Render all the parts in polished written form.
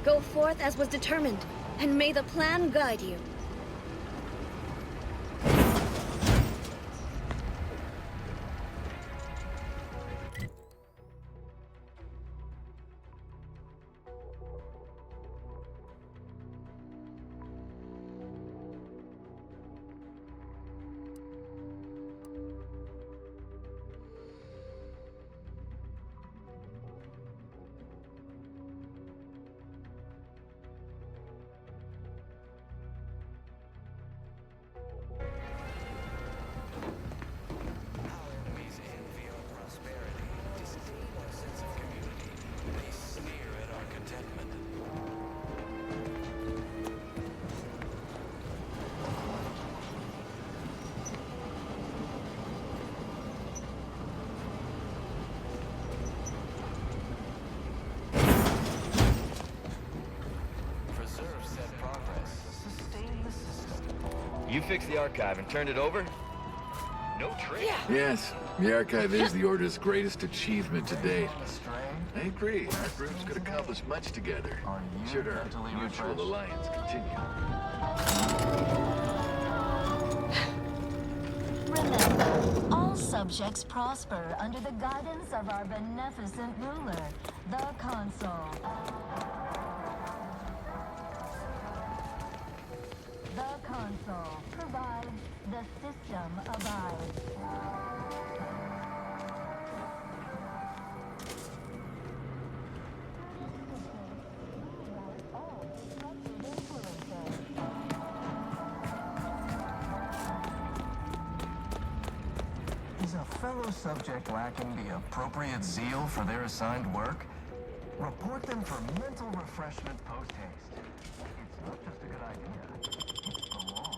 Go forth as was determined, and may the plan guide you. You fixed the archive and turned it over? No trick. Yes, the archive is the Order's greatest achievement to date. I agree. Our groups could accomplish much together, should our mutual alliance continue. Remember, all subjects prosper under the guidance of our beneficent ruler, the Consul. The Consul provides, the system abides. Is a fellow subject lacking the appropriate zeal for their assigned work? Report them for mental refreshment post-haste. It's not just a good idea, it's the law.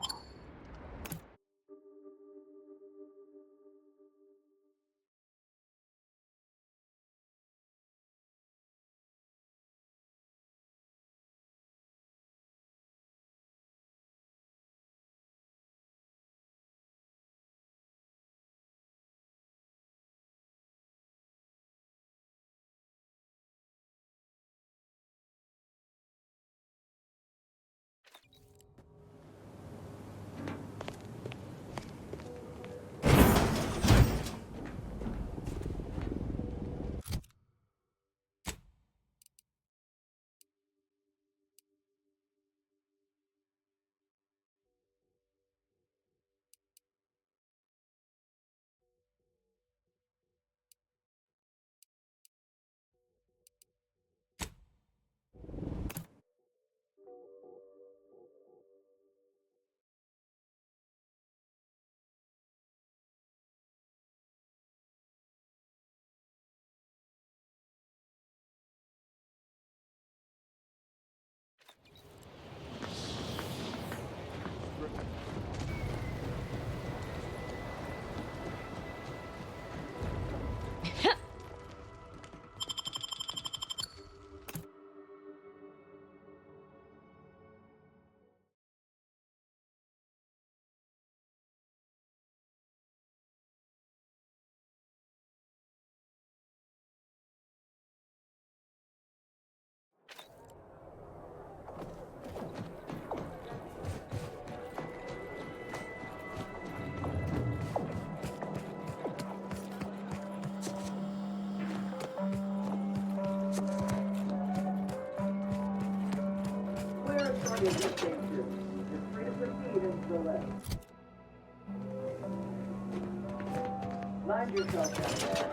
Mind yourself down there.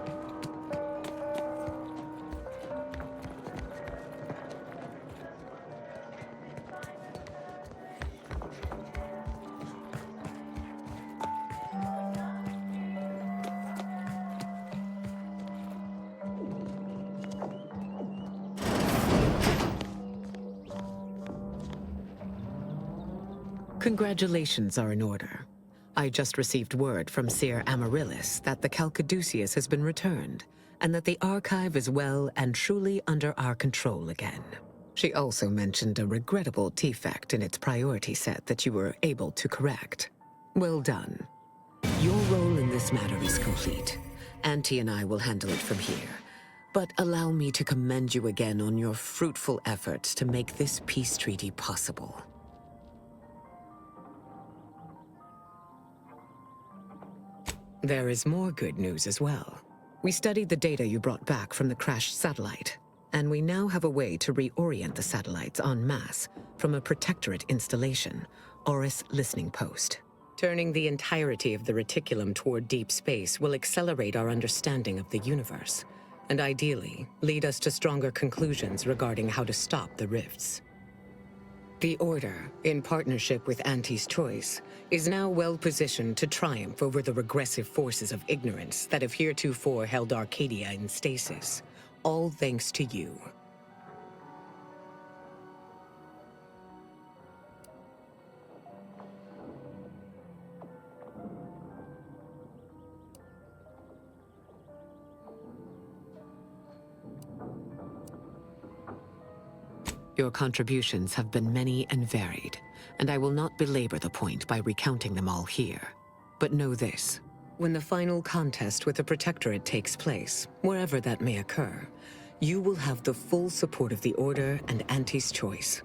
Congratulations are in order. I just received word from Seer Amaryllis that the Calcaduceus has been returned, and that the archive is well and truly under our control again. She also mentioned a regrettable defect in its priority set that you were able to correct. Well done. Your role in this matter is complete. Auntie and I will handle it from here. But allow me to commend you again on your fruitful efforts to make this peace treaty possible. There is more good news as well. We studied the data you brought back from the crashed satellite, and we now have a way to reorient the satellites en masse from a protectorate installation, Oris Listening Post. Turning the entirety of the reticulum toward deep space will accelerate our understanding of the universe, and ideally lead us to stronger conclusions regarding how to stop the rifts. The Order, in partnership with Auntie's Choice, is now well positioned to triumph over the regressive forces of ignorance that have heretofore held Arcadia in stasis, all thanks to you. Your contributions have been many and varied, and I will not belabor the point by recounting them all here. But know this: when the final contest with the Protectorate takes place, wherever that may occur, you will have the full support of the Order and Auntie's Choice.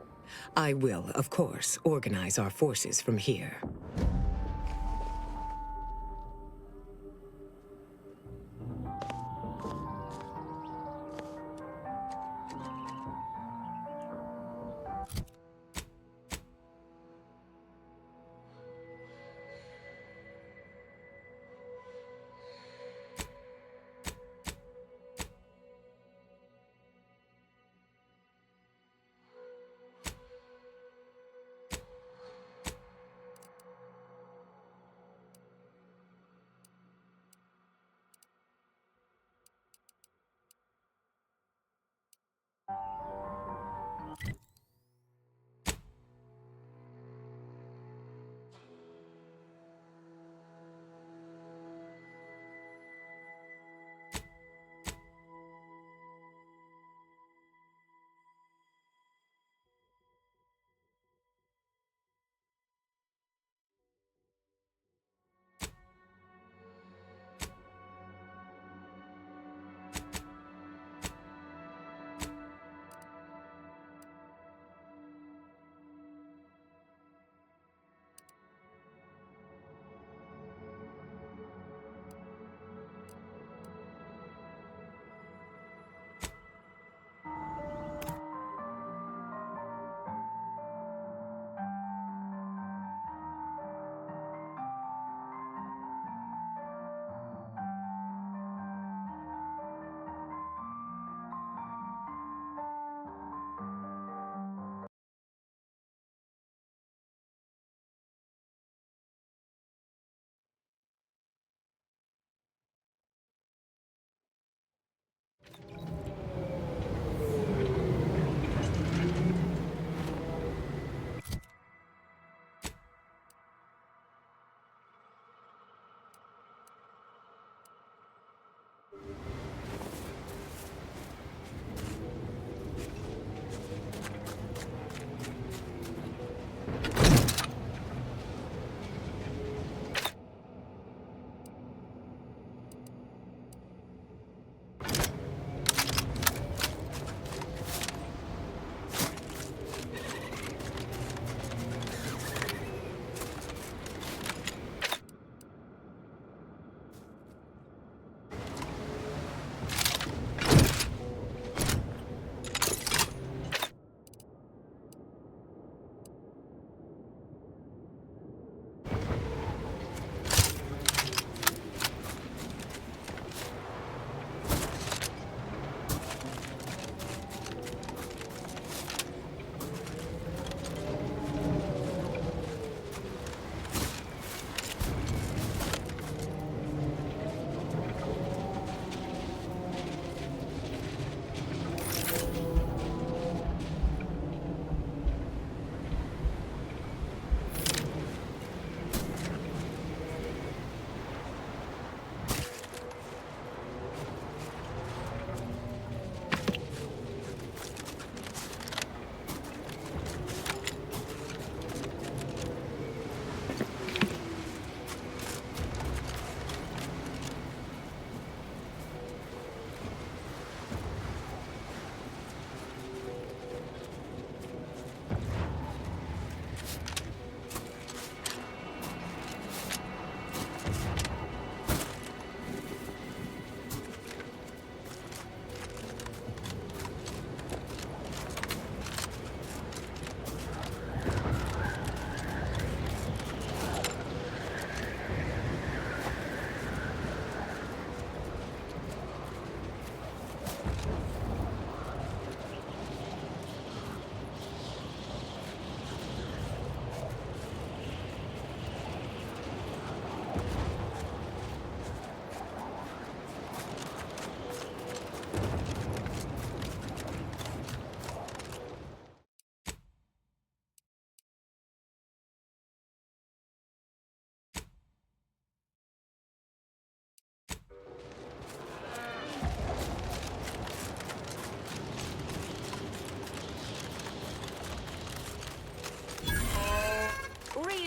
I will, of course, organize our forces from here.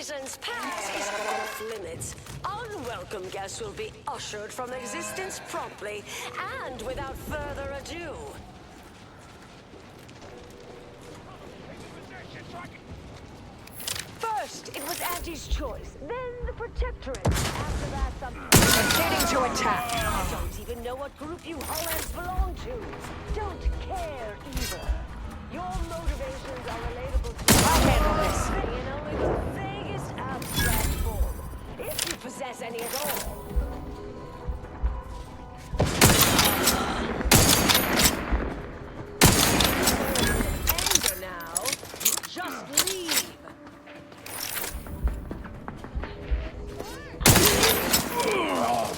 presence pass is off limits. Unwelcome guests will be ushered from existence promptly and without further ado. First, it was Auntie's choice, then the Protectorate. After that, some... Proceeding to attack. I don't even know what group you Hollands belong to. Don't care either. Your motivations are relatable to... I'll handle this. In only the vaguest abstract form. If you possess any at all. Anger now. Just leave.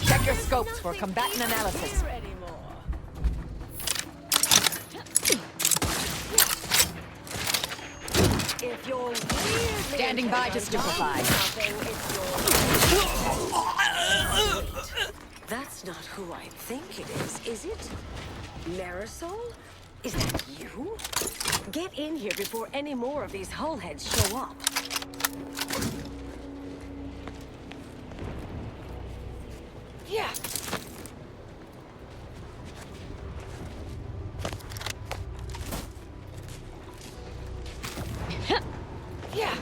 Check your scopes for combatant analysis. Here anymore. If you're weirdly Standing by to stupefy. That's not who I think it is it? Marisol? Is that you? Get in here before any more of these hullheads show up. Yeah. Yeah.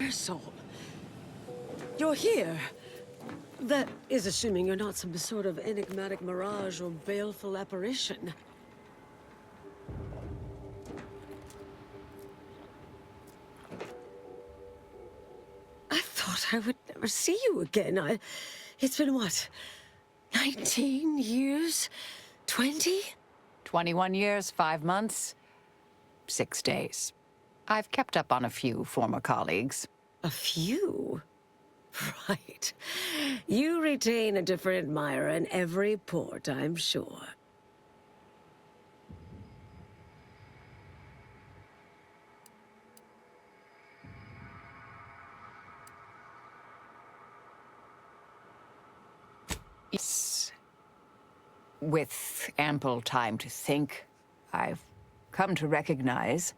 Soul. You're here. That is assuming you're not some sort of enigmatic mirage or baleful apparition. I thought I would never see you again. It's been what? 19 years? 20? 21 years, 5 months, 6 days. I've kept up on a few former colleagues. A few? Right. You retain a different admirer in every port, I'm sure. Yes. With ample time to think, I've come to recognize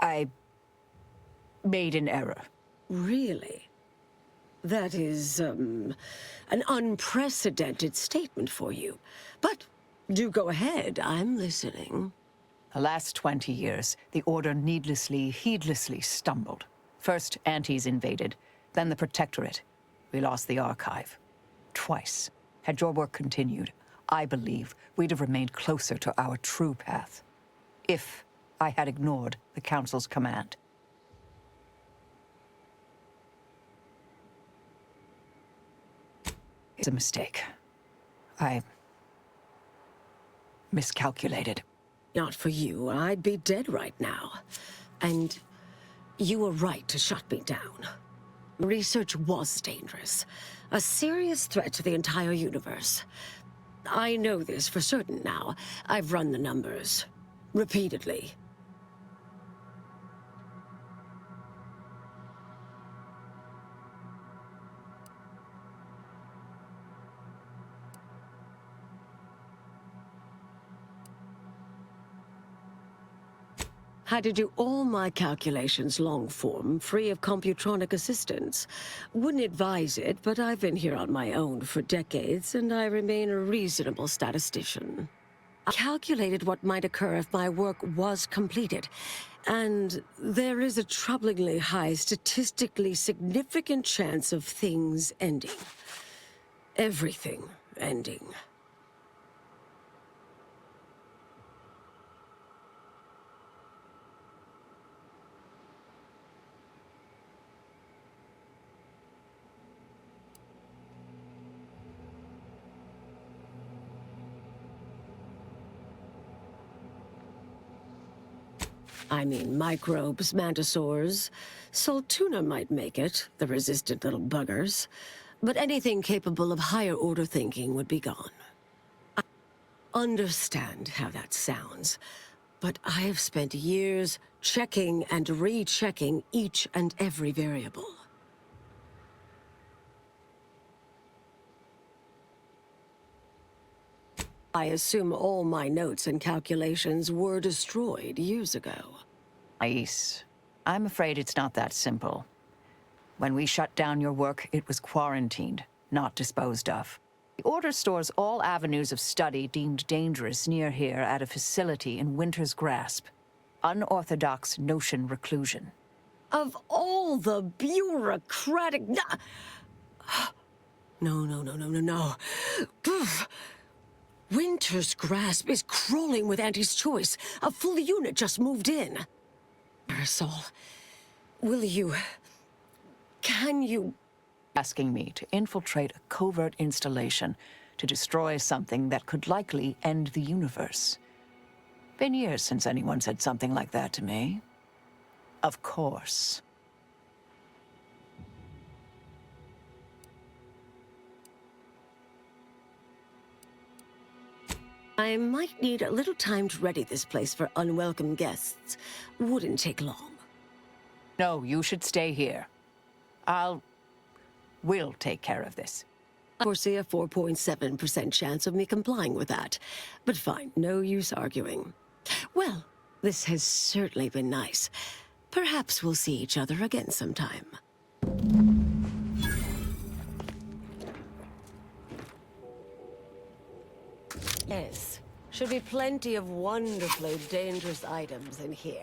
I made an error. Really? That is, an unprecedented statement for you. But do go ahead, I'm listening. The last 20 years, the Order needlessly, heedlessly stumbled. First, Antes invaded, then the Protectorate. We lost the Archive. Twice. Had your work continued, I believe we'd have remained closer to our true path. If I had ignored the Council's command. It's a mistake. I miscalculated. Not for you. I'd be dead right now. And you were right to shut me down. Research was dangerous. A serious threat to the entire universe. I know this for certain now. I've run the numbers. Repeatedly. Had to do all my calculations long form, free of computronic assistance. Wouldn't advise it, but I've been here on my own for decades, and I remain a reasonable statistician. I calculated what might occur if my work was completed, and there is a troublingly high, statistically significant chance of things ending. Everything ending. I mean, microbes, mantisaurs. Salt tuna might make it, the resistant little buggers. But anything capable of higher-order thinking would be gone. I understand how that sounds, but I have spent years checking and rechecking each and every variable. I assume all my notes and calculations were destroyed years ago. Ais, I'm afraid it's not that simple. When we shut down your work, it was quarantined, not disposed of. The Order stores all avenues of study deemed dangerous near here at a facility in Winter's Grasp. Unorthodox notion reclusion. Of all the bureaucratic... No. Poof. Winter's Grasp is crawling with Auntie's choice. A full unit just moved in. Marisol, will you... Can you... Asking me to infiltrate a covert installation to destroy something that could likely end the universe. Been years since anyone said something like that to me. Of course. I might need a little time to ready this place for unwelcome guests. Wouldn't take long. No, you should stay here. We'll take care of this. I foresee a 4.7% chance of me complying with that. But fine, no use arguing. Well, this has certainly been nice. Perhaps we'll see each other again sometime. Yes, should be plenty of wonderfully dangerous items in here.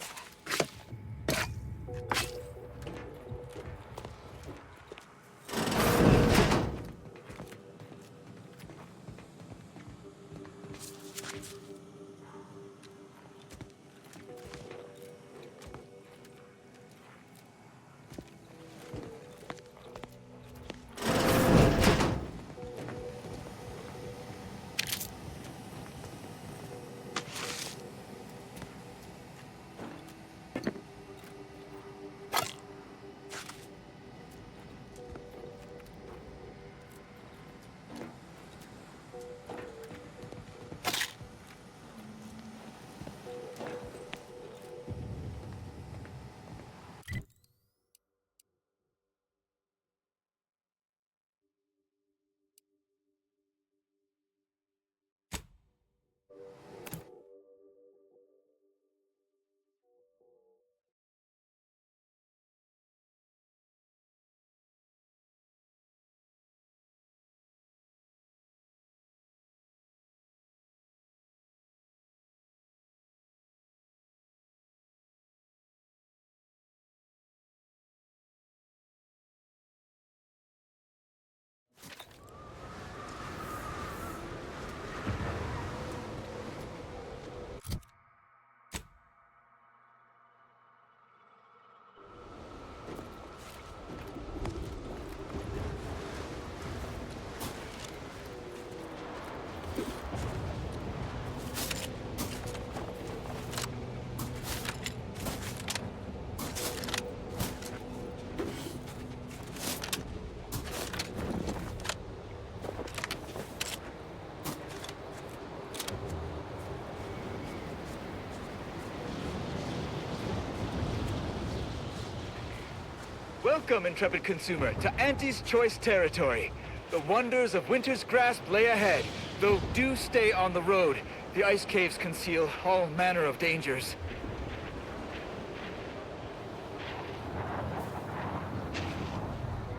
Welcome, intrepid consumer, to Auntie's Choice territory. The wonders of Winter's Grasp lay ahead, though do stay on the road. The ice caves conceal all manner of dangers.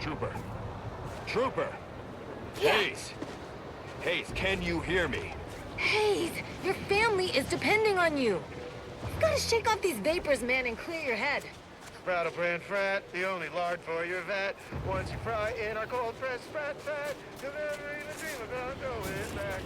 Trooper! Yeah. Hayes, can you hear me? Hayes, your family is depending on you. You've got to shake off these vapors, man, and clear your head. Proud of brand frat, the only lard for your vat. Once you fry in our cold press fat, delivering the dream about going back.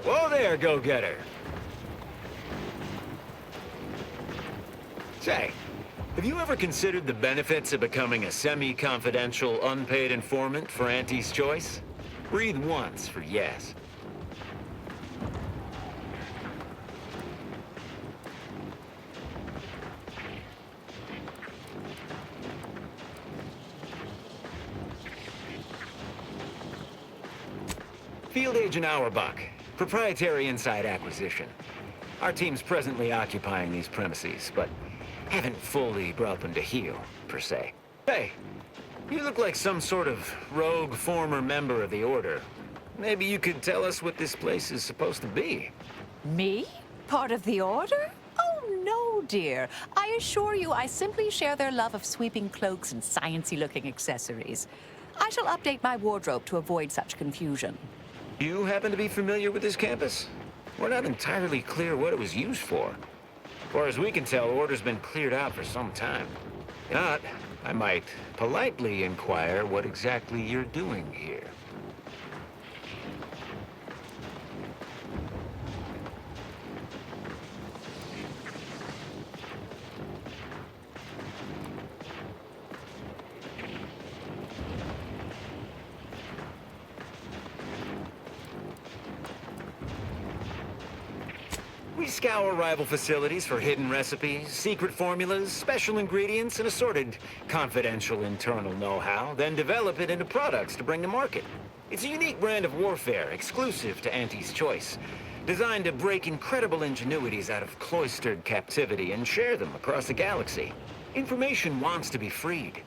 Whoa there, go-getter. Say, have you ever considered the benefits of becoming a semi-confidential, unpaid informant for Auntie's Choice? Breathe once for yes. Field Agent Auerbach. Proprietary inside acquisition. Our team's presently occupying these premises, but haven't fully brought them to heel, per se. Hey, you look like some sort of rogue former member of the Order. Maybe you could tell us what this place is supposed to be. Me? Part of the Order? Oh, no, dear. I assure you I simply share their love of sweeping cloaks and sciencey-looking accessories. I shall update my wardrobe to avoid such confusion. You happen to be familiar with this campus? We're not entirely clear what it was used for. As far as we can tell, Order's been cleared out for some time. If not, I might politely inquire what exactly you're doing here. We scour rival facilities for hidden recipes, secret formulas, special ingredients, and assorted confidential internal know-how, then develop it into products to bring to market. It's a unique brand of warfare, exclusive to Auntie's Choice, designed to break incredible ingenuities out of cloistered captivity and share them across the galaxy. Information wants to be freed,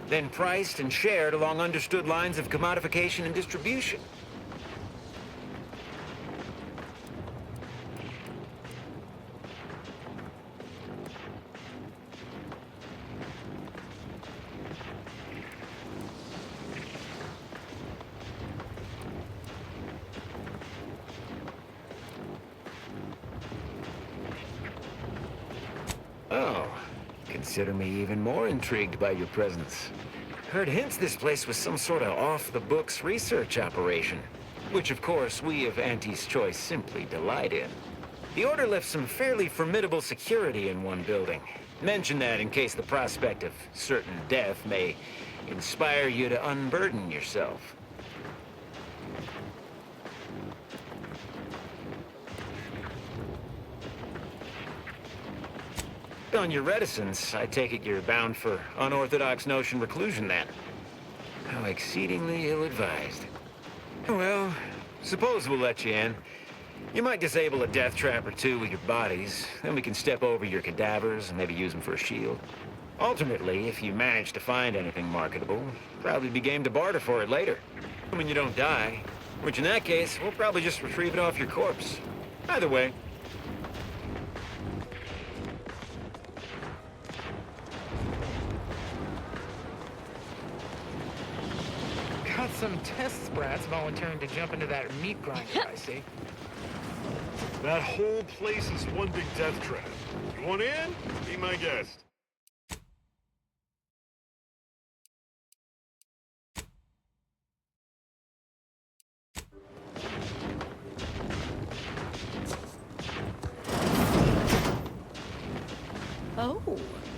then priced and shared along understood lines of commodification and distribution. Oh, consider me even more intrigued by your presence. Heard hints this place was some sort of off-the-books research operation, which of course we of Auntie's Choice simply delight in. The Order left some fairly formidable security in one building. Mention that in case the prospect of certain death may inspire you to unburden yourself. On your reticence, I take it you're bound for unorthodox notion reclusion then. How exceedingly ill-advised. Well, suppose we'll let you in. You might disable a death trap or two with your bodies, then we can step over your cadavers and maybe use them for a shield. Ultimately, if you manage to find anything marketable, probably be game to barter for it later. When you don't die, which in that case, we'll probably just retrieve it off your corpse. Either way. Got some test sprats volunteering to jump into that meat grinder, I see. That whole place is one big death trap. You want in? Be my guest. Oh,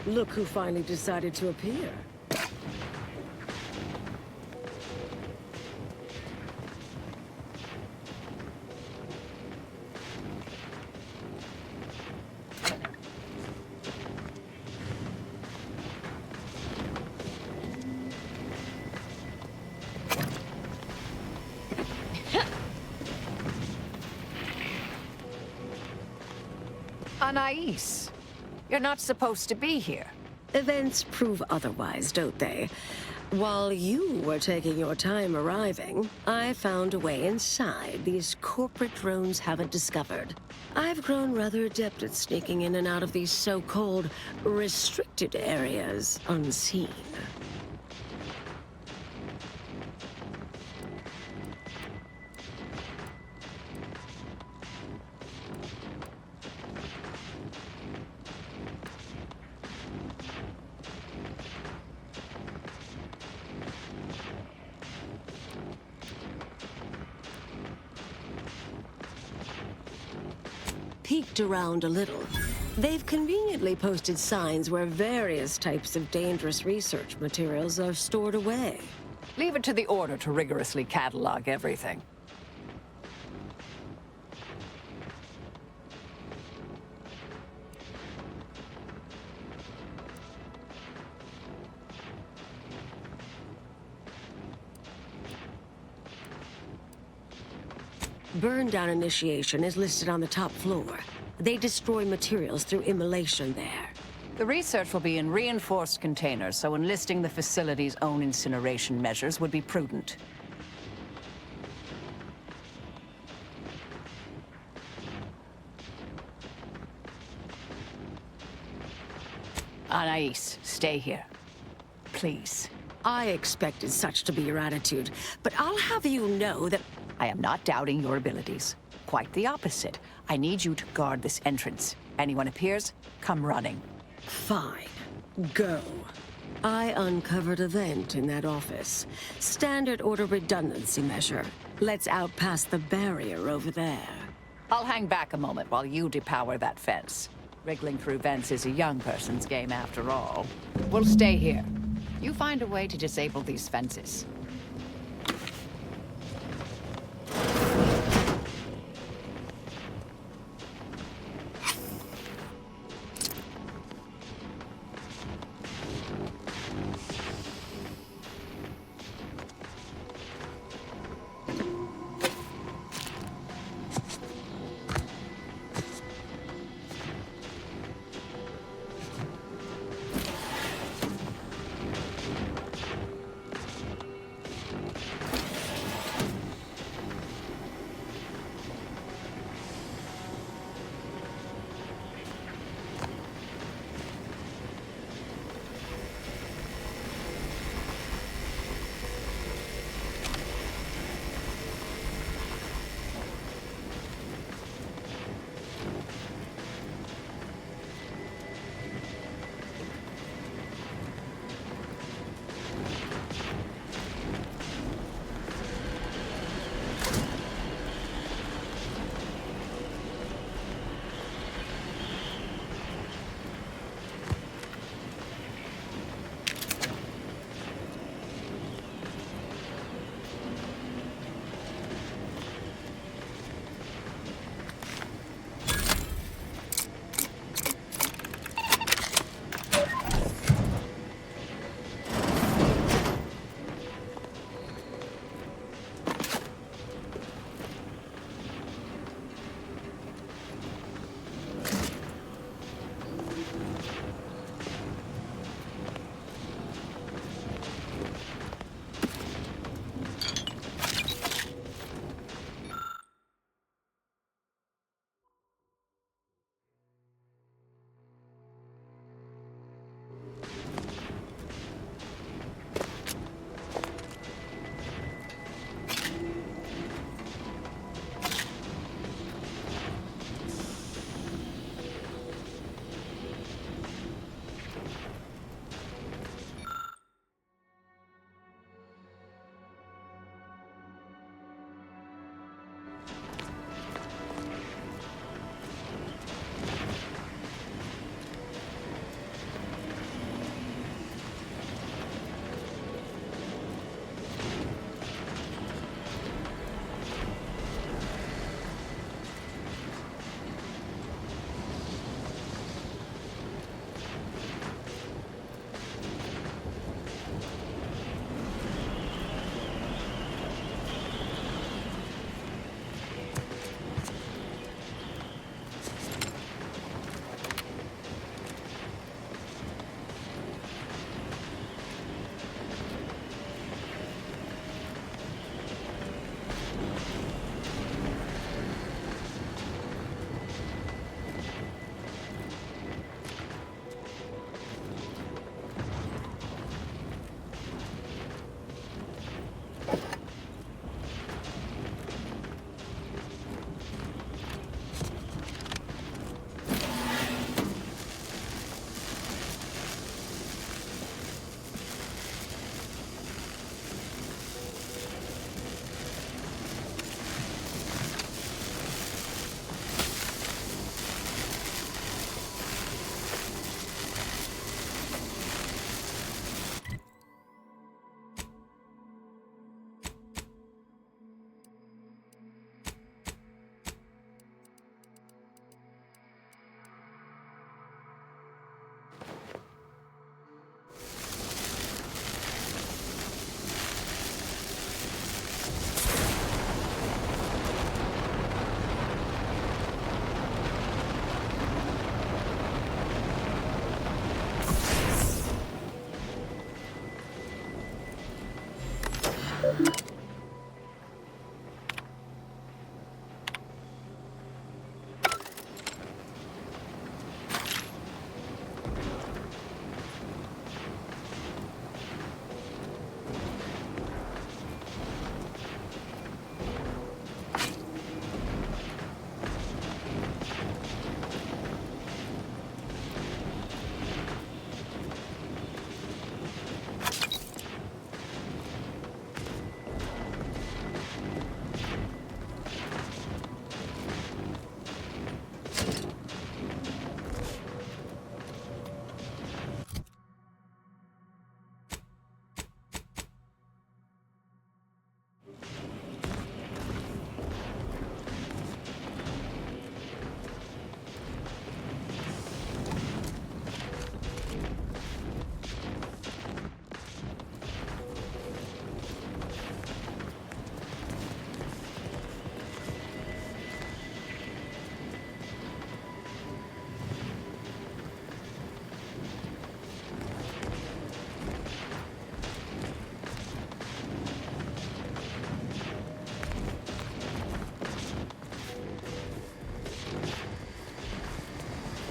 look who finally decided to appear. Anais, you're not supposed to be here. Events prove otherwise, don't they? While you were taking your time arriving, I found a way inside these corporate drones haven't discovered. I've grown rather adept at sneaking in and out of these so-called restricted areas unseen. Peeked around a little. They've conveniently posted signs where various types of dangerous research materials are stored away. Leave it to the Order to rigorously catalog everything. Burn down initiation is listed on the top floor. They destroy materials through immolation there. The research will be in reinforced containers, so enlisting the facility's own incineration measures would be prudent. Anais, stay here. Please. I expected such to be your attitude, but I'll have you know that I am not doubting your abilities. Quite the opposite. I need you to guard this entrance. Anyone appears, come running. Fine. Go. I uncovered a vent in that office. Standard order redundancy measure. Let's out past the barrier over there. I'll hang back a moment while you depower that fence. Wriggling through vents is a young person's game after all. We'll stay here. You find a way to disable these fences.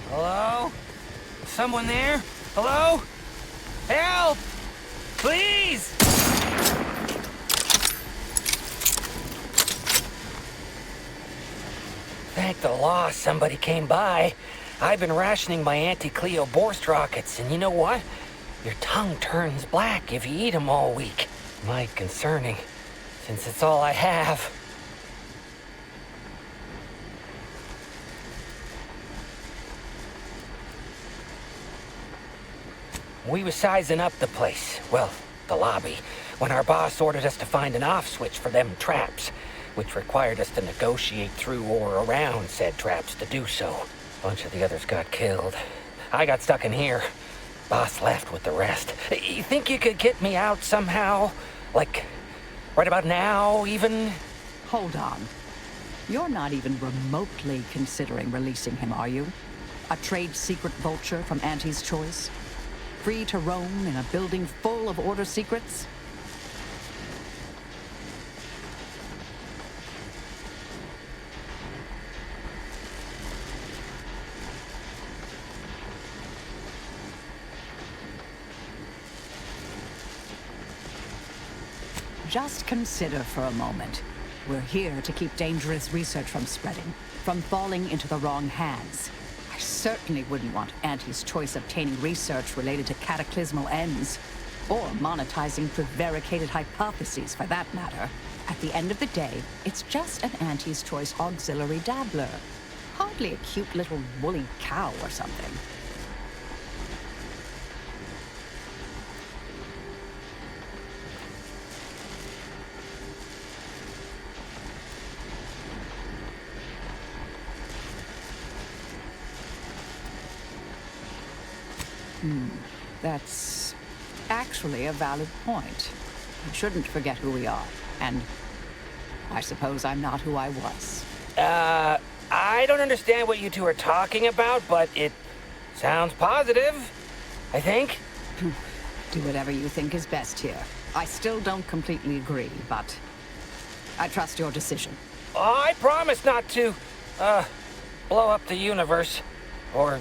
Hello? Someone there? Hello? Help! Please! Thank the law somebody came by. I've been rationing my anti-Cleo Borst rockets, and you know what? Your tongue turns black if you eat them all week. Might concerning, since it's all I have. We was sizing up the place, well, the lobby, when our boss ordered us to find an off switch for them traps, which required us to negotiate through or around said traps to do so. A bunch of the others got killed. I got stuck in here. Boss left with the rest. You think you could get me out somehow? Like, right about now, even? Hold on. You're not even remotely considering releasing him, are you? A trade secret vulture from Auntie's choice? Free to roam in a building full of order secrets? Just consider for a moment. We're here to keep dangerous research from spreading, from falling into the wrong hands. I certainly wouldn't want Auntie's choice obtaining research related to cataclysmal ends, or monetizing prevaricated hypotheses for that matter. At the end of the day, it's just an Auntie's choice auxiliary dabbler. Hardly a cute little woolly cow or something. That's actually a valid point. We shouldn't forget who we are, and I suppose I'm not who I was. I don't understand what you two are talking about, but it sounds positive, I think. Do whatever you think is best here. I still don't completely agree, but I trust your decision. I promise not to, blow up the universe, or,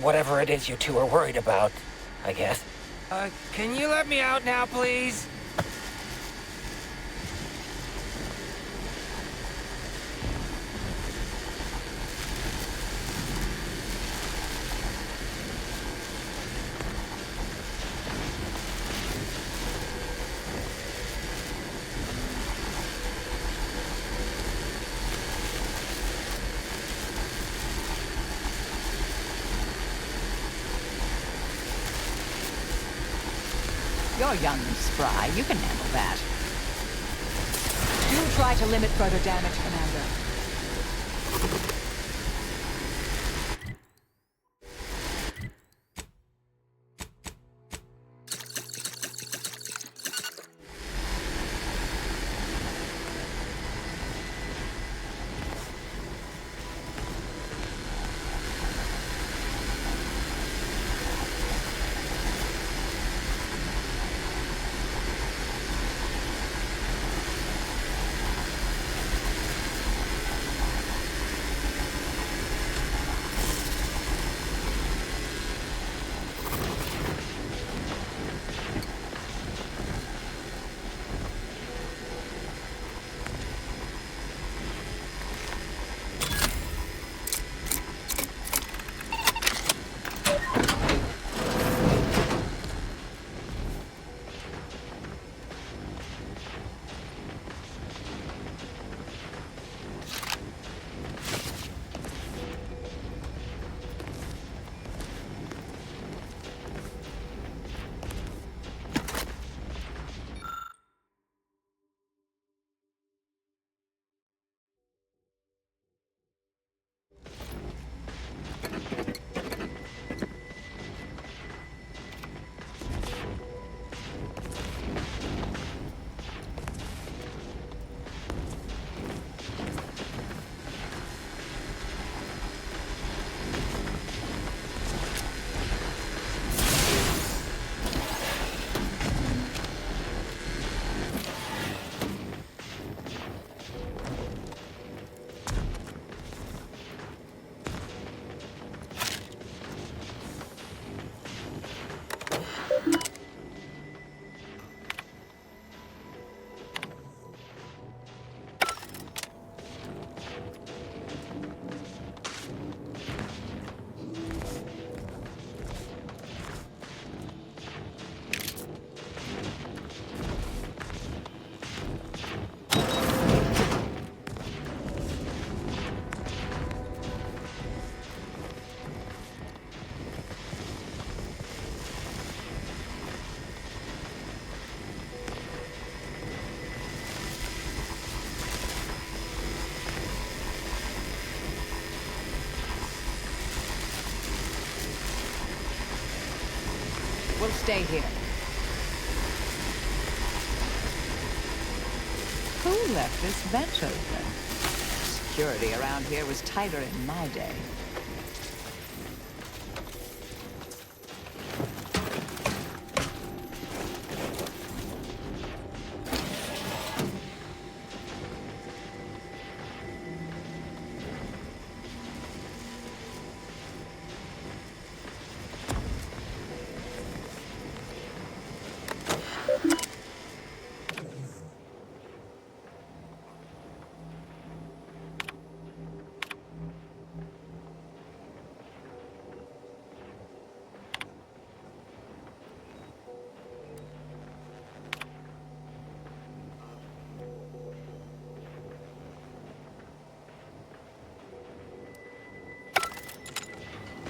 whatever it is you two are worried about, I guess. Can you let me out now, please? You're young and spry. You can handle that. Do try to limit further damage, Commander. You'll stay here. Who left this vent open? Security around here was tighter in my day.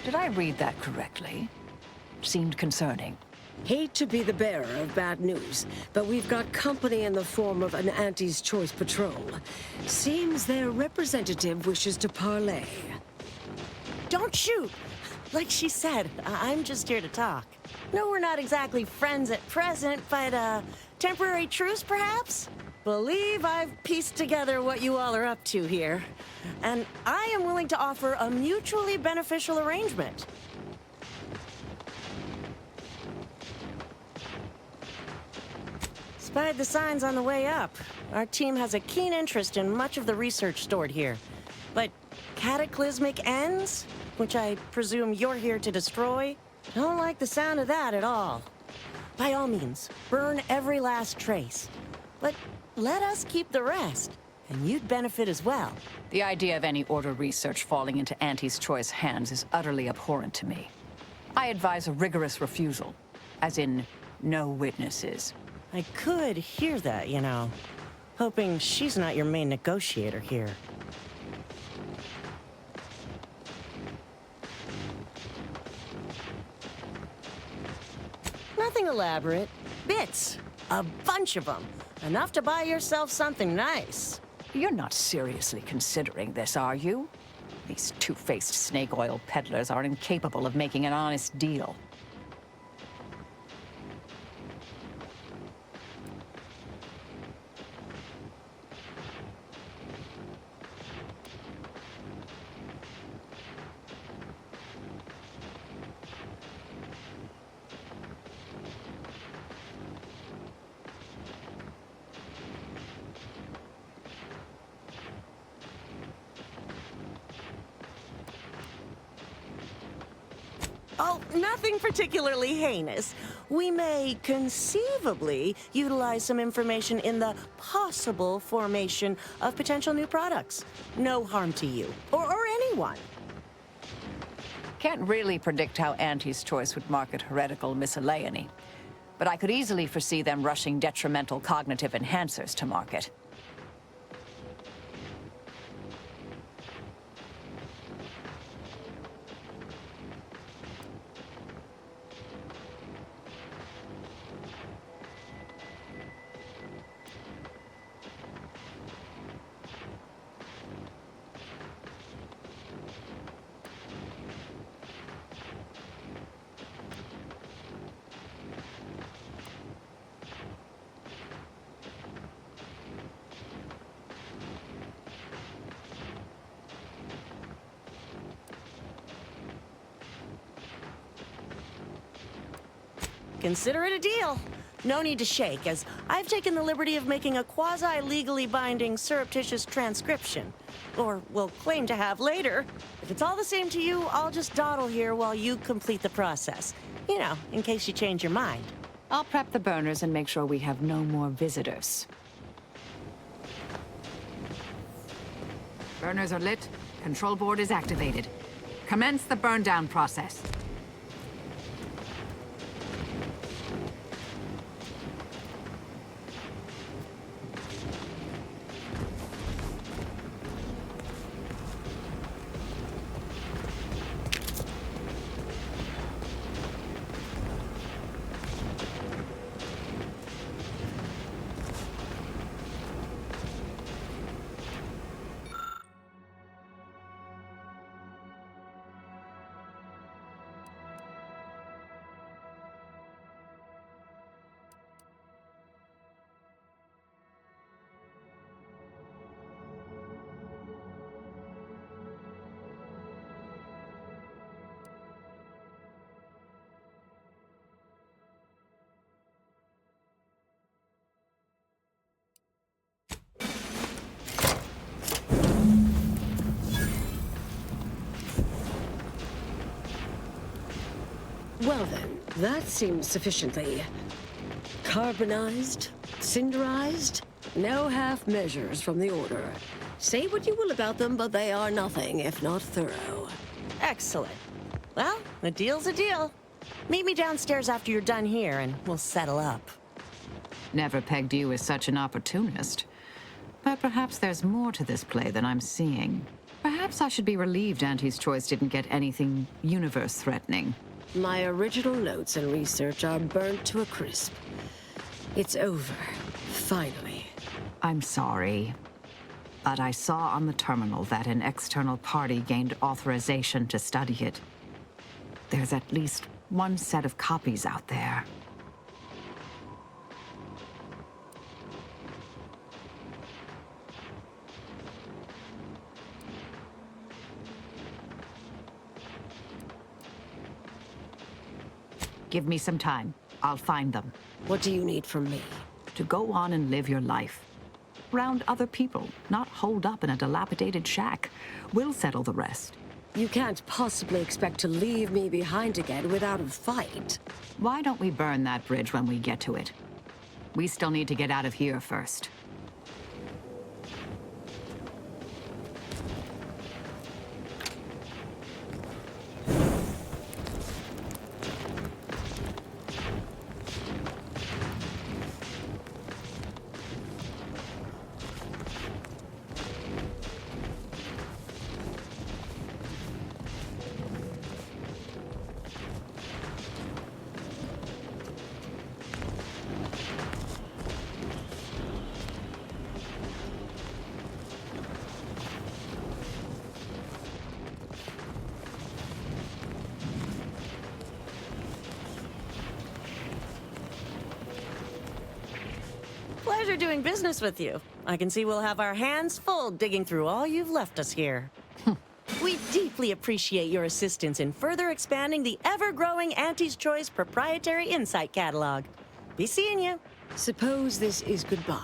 Did I read that correctly? Seemed concerning. Hate to be the bearer of bad news, but we've got company in the form of an Auntie's Choice patrol. Seems their representative wishes to parley. Don't shoot! Like she said, I'm just here to talk. No, we're not exactly friends at present, but, temporary truce, perhaps? Believe I've pieced together what you all are up to here. And I am willing to offer a mutually beneficial arrangement. Spied the signs on the way up. Our team has a keen interest in much of the research stored here. But cataclysmic ends, which I presume you're here to destroy, don't like the sound of that at all. By all means, burn every last trace. But let us keep the rest, and you'd benefit as well. The idea of any Order research falling into Auntie's Choice hands is utterly abhorrent to me. I advise a rigorous refusal, as in, no witnesses. I could hear that, you know. Hoping she's not your main negotiator here. Nothing elaborate. Bits. A bunch of them. Enough to buy yourself something nice. You're not seriously considering this, are you? These two-faced snake oil peddlers are incapable of making an honest deal. Oh, nothing particularly heinous. We may conceivably utilize some information in the possible formation of potential new products. No harm to you, or anyone. Can't really predict how Auntie's Choice would market heretical miscellany, but I could easily foresee them rushing detrimental cognitive enhancers to market. Consider it a deal. No need to shake, as I've taken the liberty of making a quasi-legally binding surreptitious transcription. Or will claim to have later. If it's all the same to you, I'll just dawdle here while you complete the process. You know, in case you change your mind. I'll prep the burners and make sure we have no more visitors. Burners are lit. Control board is activated. Commence the burn down process. Well then, that seems sufficiently carbonized, cinderized. No half measures from the Order. Say what you will about them, but they are nothing if not thorough. Excellent. Well, a deal's a deal. Meet me downstairs after you're done here, and we'll settle up. Never pegged you as such an opportunist. But perhaps there's more to this play than I'm seeing. Perhaps I should be relieved Auntie's Choice didn't get anything universe-threatening. My original notes and research are burnt to a crisp. It's over, finally. I'm sorry, but I saw on the terminal that an external party gained authorization to study it. There's at least one set of copies out there. Give me some time. I'll find them. What do you need from me? To go on and live your life. Round other people, not holed up in a dilapidated shack. We'll settle the rest. You can't possibly expect to leave me behind again without a fight. Why don't we burn that bridge when we get to it? We still need to get out of here first. Pleasure doing business with you. I can see we'll have our hands full digging through all you've left us here. We deeply appreciate your assistance in further expanding the ever-growing Auntie's Choice proprietary insight catalog. Be seeing you. Suppose this is goodbye.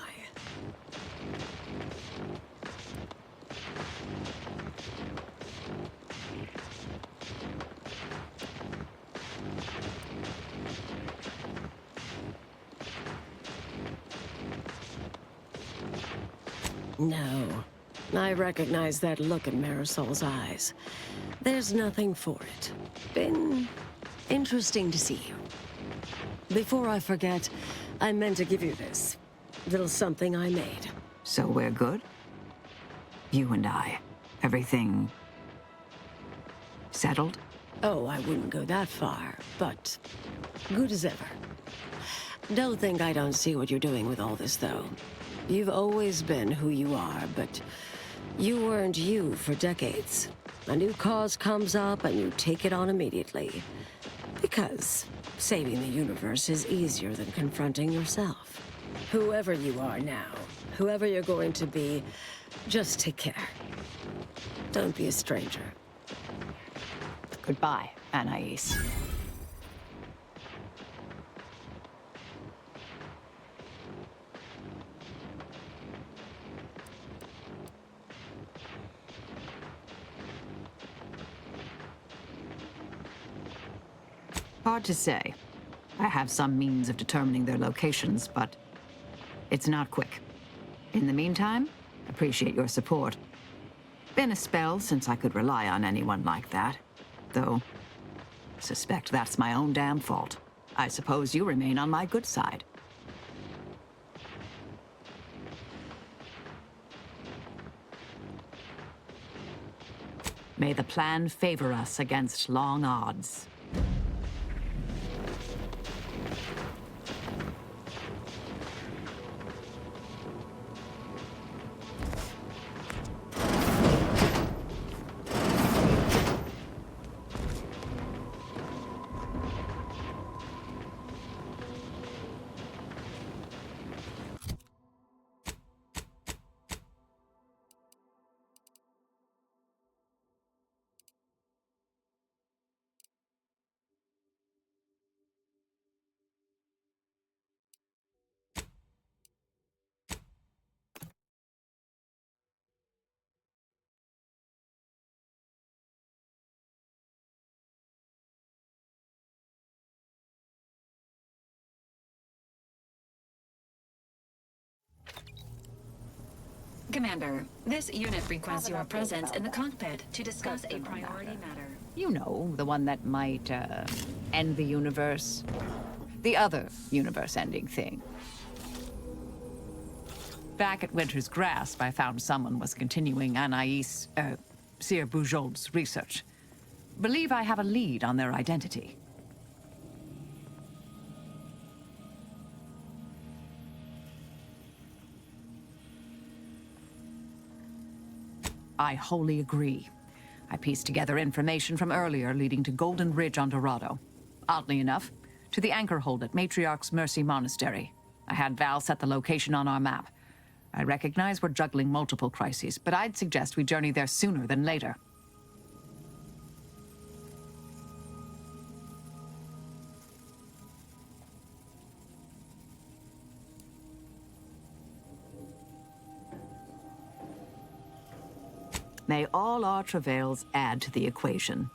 No. I recognize that look in Marisol's eyes. There's nothing for it. Been interesting to see you. Before I forget, I meant to give you this. Little something I made. So we're good? You and I. Everything settled? Oh, I wouldn't go that far, but good as ever. Don't think I don't see what you're doing with all this, though. You've always been who you are, but you weren't you for decades. A new cause comes up and you take it on immediately. Because saving the universe is easier than confronting yourself. Whoever you are now, whoever you're going to be, just take care. Don't be a stranger. Goodbye, Anais. Hard to say. I have some means of determining their locations, but it's not quick. In the meantime, appreciate your support. Been a spell since I could rely on anyone like that. Though, suspect that's my own damn fault. I suppose you remain on my good side. May the plan favor us against long odds. Commander, this unit requests your presence in the cockpit to discuss a priority matter. You know, the one that might, end the universe. The other universe-ending thing. Back at Winter's Grasp, I found someone was continuing Anais, Sir Bujold's research. Believe I have a lead on their identity. I wholly agree. I pieced together information from earlier leading to Golden Ridge on Dorado. Oddly enough, to the anchor hold at Matriarch's Mercy Monastery. I had Val set the location on our map. I recognize we're juggling multiple crises, but I'd suggest we journey there sooner than later. May all our travails add to the equation.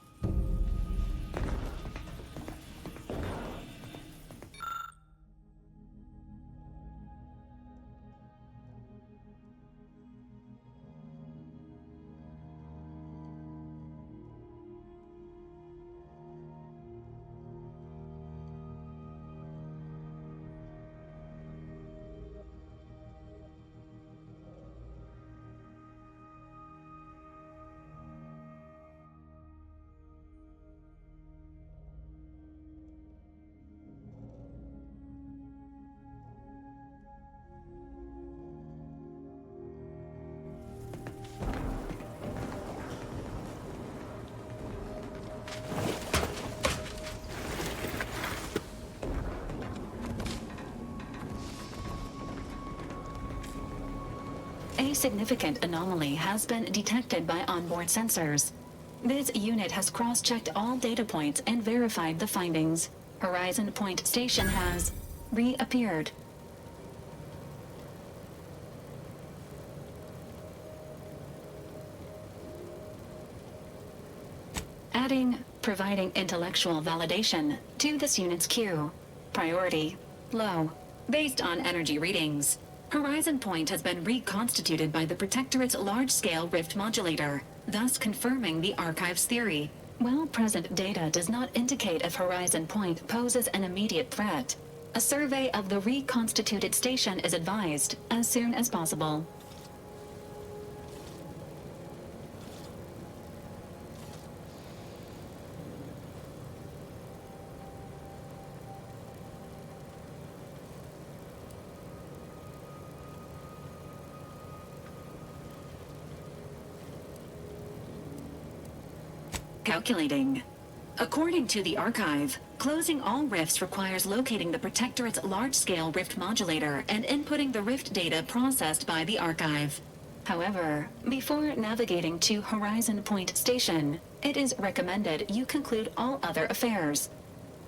A significant anomaly has been detected by onboard sensors. This unit has cross-checked all data points and verified the findings. Horizon Point Station has reappeared. Providing intellectual validation to this unit's queue. Priority, low. Based on energy readings, Horizon Point has been reconstituted by the Protectorate's large-scale rift modulator, thus confirming the Archive's theory. While present data does not indicate if Horizon Point poses an immediate threat, a survey of the reconstituted station is advised as soon as possible. Calculating. According to the Archive, closing all rifts requires locating the Protectorate's large-scale rift modulator and inputting the rift data processed by the Archive. However, before navigating to Horizon Point Station, it is recommended you conclude all other affairs.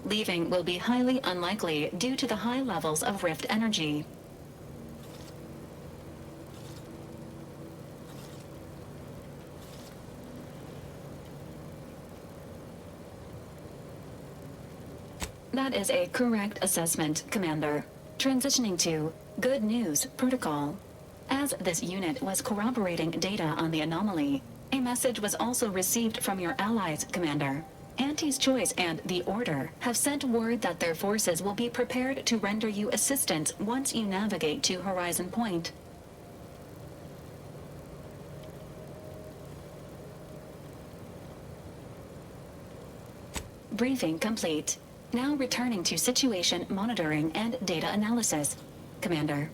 Leaving will be highly unlikely due to the high levels of rift energy. That is a correct assessment, Commander. Transitioning to Good News Protocol. As this unit was corroborating data on the anomaly, a message was also received from your allies, Commander. Auntie's Choice and the Order have sent word that their forces will be prepared to render you assistance once you navigate to Horizon Point. Briefing complete. Now returning to situation monitoring and data analysis. Commander.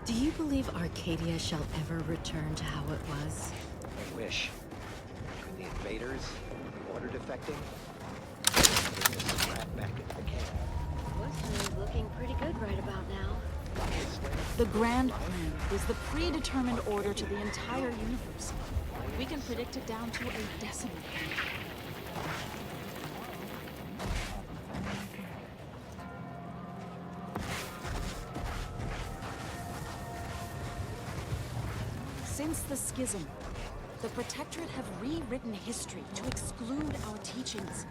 Do you believe Arcadia shall ever return to how it was? I wish. Could the invaders, the order defecting, right back into the camp? Western looking pretty good right about now. The grand plan is the predetermined order to the entire universe. We can predict it down to a decimal point. Since the schism, the Protectorate have rewritten history to exclude our teachings.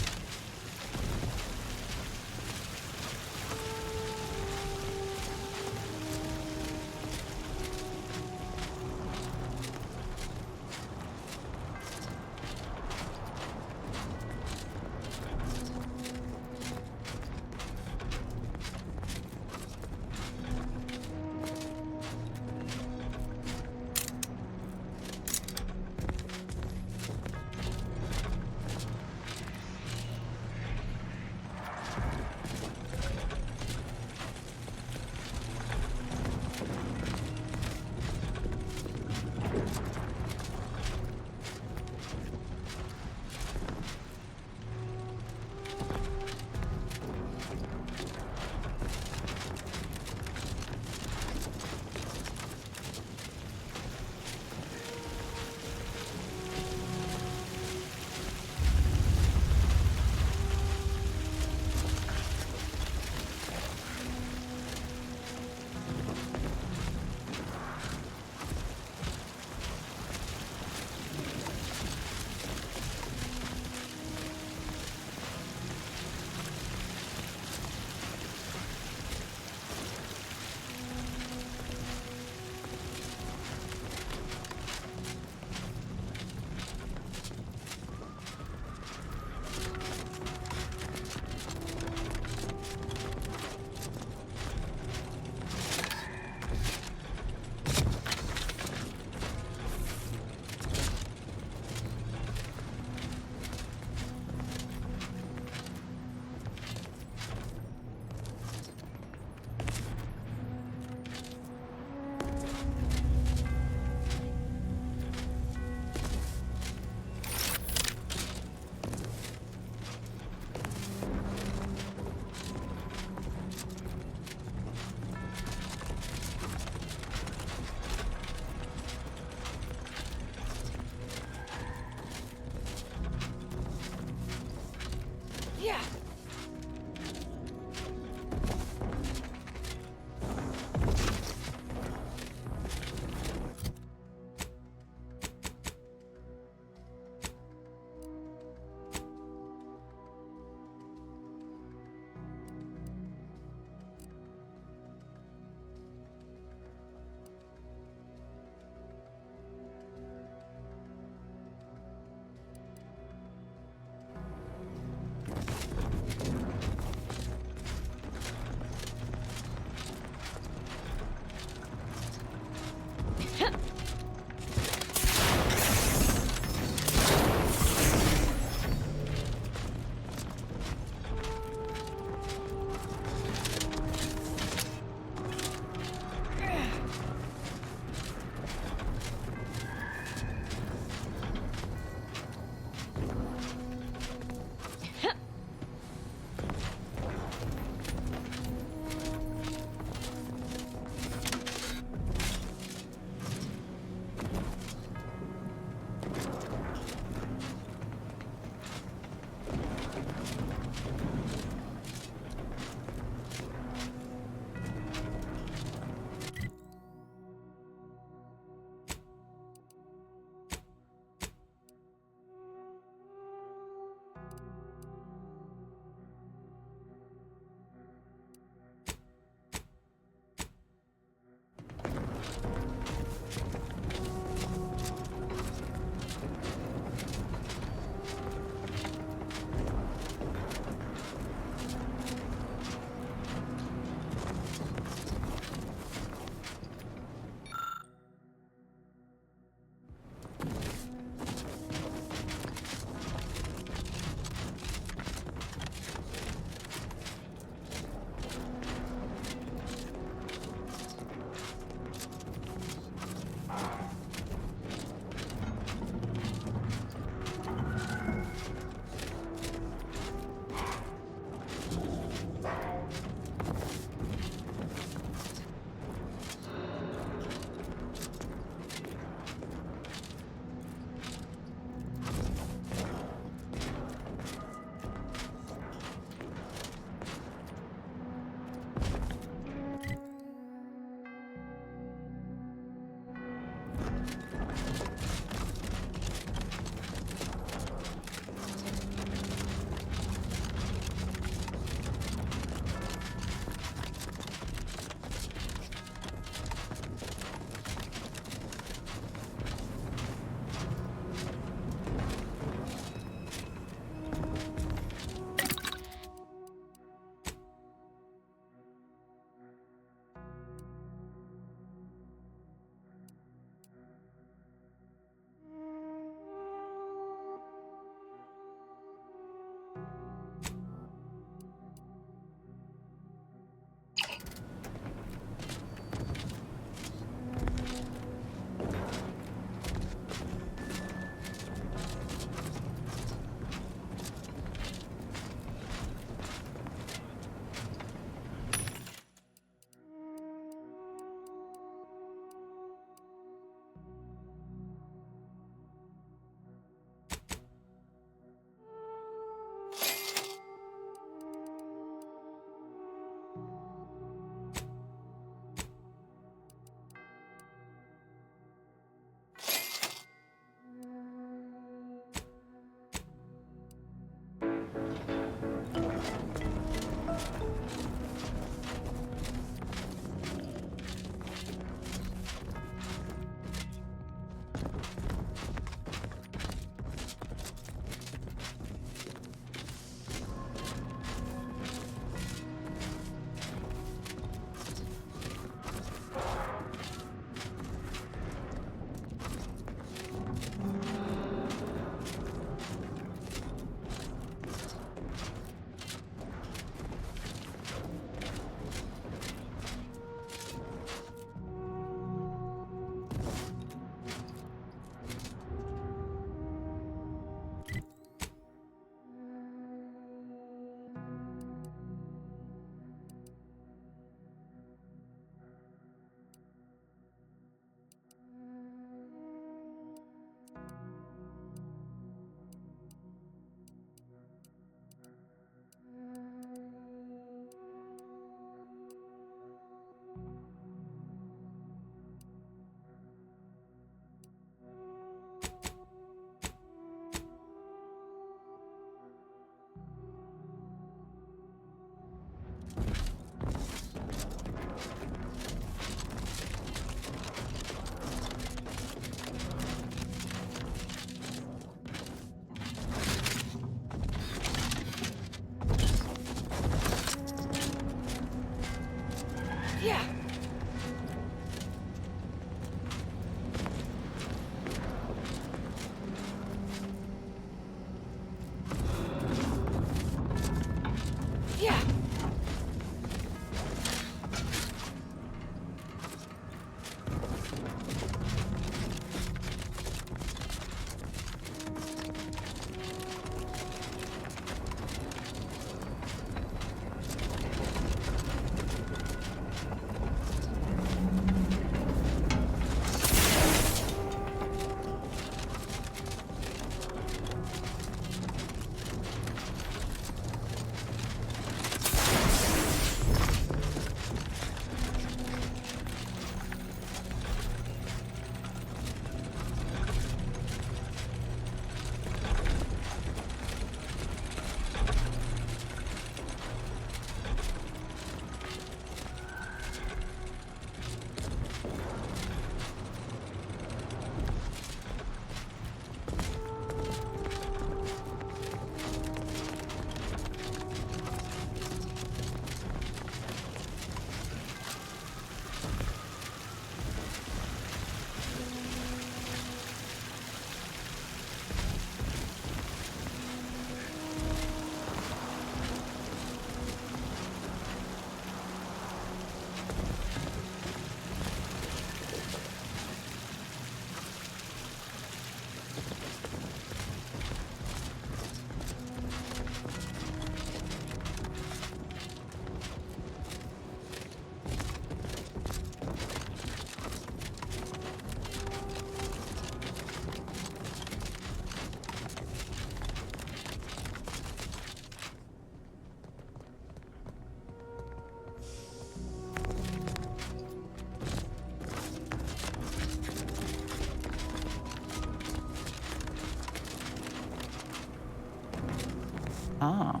Oh.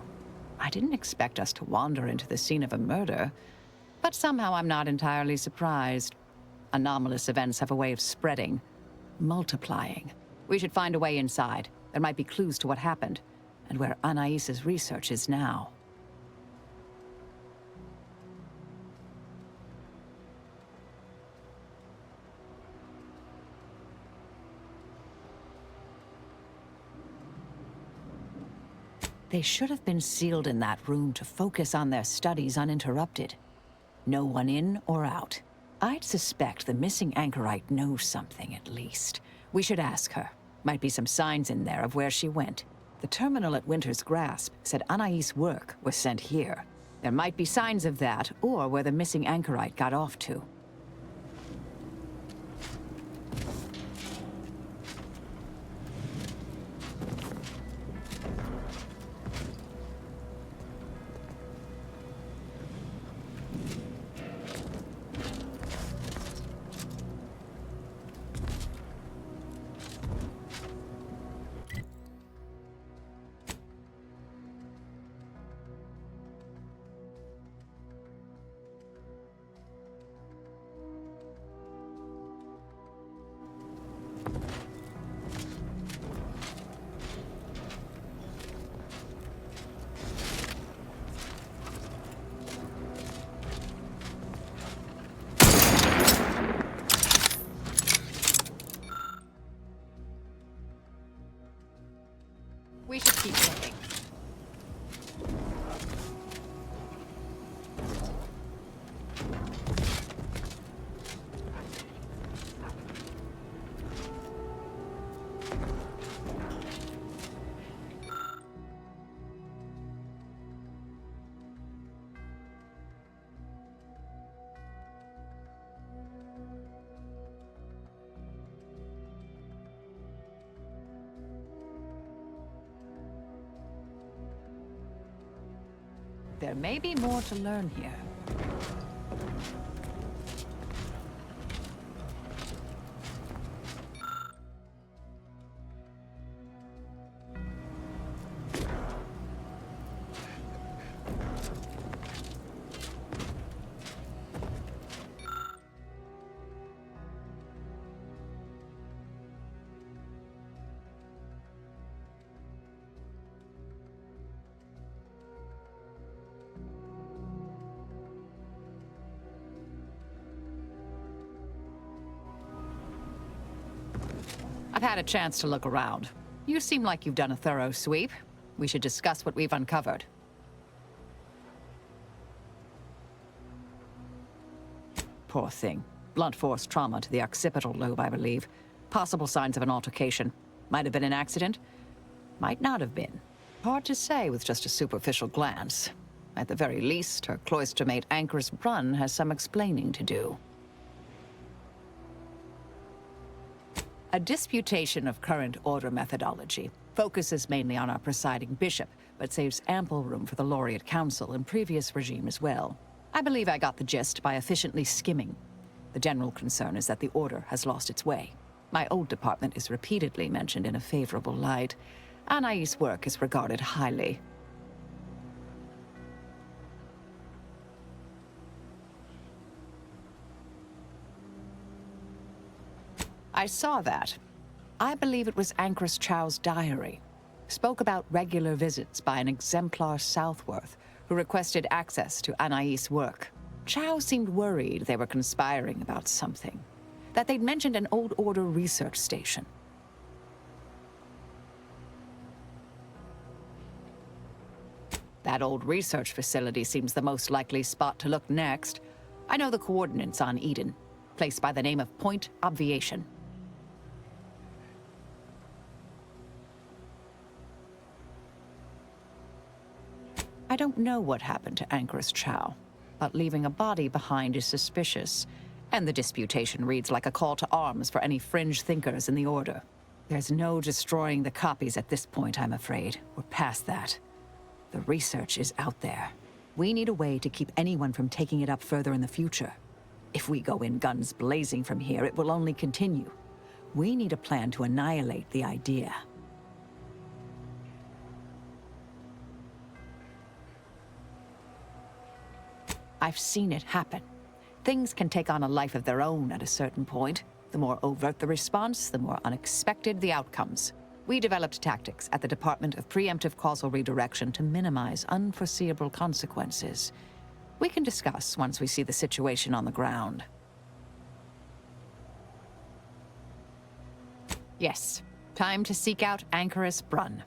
I didn't expect us to wander into the scene of a murder, but somehow I'm not entirely surprised. Anomalous events have a way of spreading, multiplying. We should find a way inside. There might be clues to what happened, and where Anais's research is now. They should have been sealed in that room to focus on their studies uninterrupted. No one in or out. I'd suspect the missing anchorite knows something, at least. We should ask her. Might be some signs in there of where she went. The terminal at Winter's Grasp said Anais' work was sent here. There might be signs of that, or where the missing anchorite got off to. We should keep looking. There may be more to learn here. I've had a chance to look around. You seem like you've done a thorough sweep. We should discuss what we've uncovered. Poor thing. Blunt force trauma to the occipital lobe, I believe. Possible signs of an altercation. Might have been an accident. Might not have been. Hard to say with just a superficial glance. At the very least, her cloistermate Anchor's Brun has some explaining to do. A disputation of current order methodology focuses mainly on our presiding bishop, but saves ample room for the laureate council and previous regime as well. I believe I got the gist by efficiently skimming. The general concern is that the order has lost its way. My old department is repeatedly mentioned in a favorable light. Anais' work is regarded highly. I saw that. I believe it was Anchoress Chow's diary. Spoke about regular visits by an exemplar Southworth, who requested access to Anais' work. Chow seemed worried they were conspiring about something. That they'd mentioned an old order research station. That old research facility seems the most likely spot to look next. I know the coordinates on Eden. Place by the name of Point Obviation. I don't know what happened to Anchoress Chow, but leaving a body behind is suspicious, and the disputation reads like a call to arms for any fringe thinkers in the Order. There's no destroying the copies at this point, I'm afraid. We're past that. The research is out there. We need a way to keep anyone from taking it up further in the future. If we go in guns blazing from here, it will only continue. We need a plan to annihilate the idea. I've seen it happen. Things can take on a life of their own at a certain point. The more overt the response, the more unexpected the outcomes. We developed tactics at the Department of Preemptive Causal Redirection to minimize unforeseeable consequences. We can discuss once we see the situation on the ground. Yes, time to seek out Anchorus Brunn.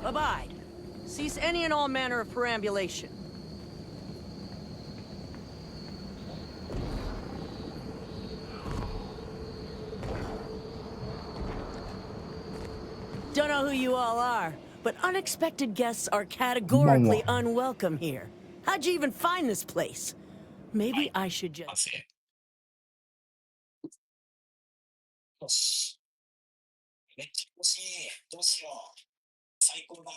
Abide. Cease any and all manner of perambulation. Don't know who you all are, but unexpected guests are categorically unwelcome here. How'd you even find this place? Maybe I should just... よし。めっちゃ欲しい。どうしよう。最高だ。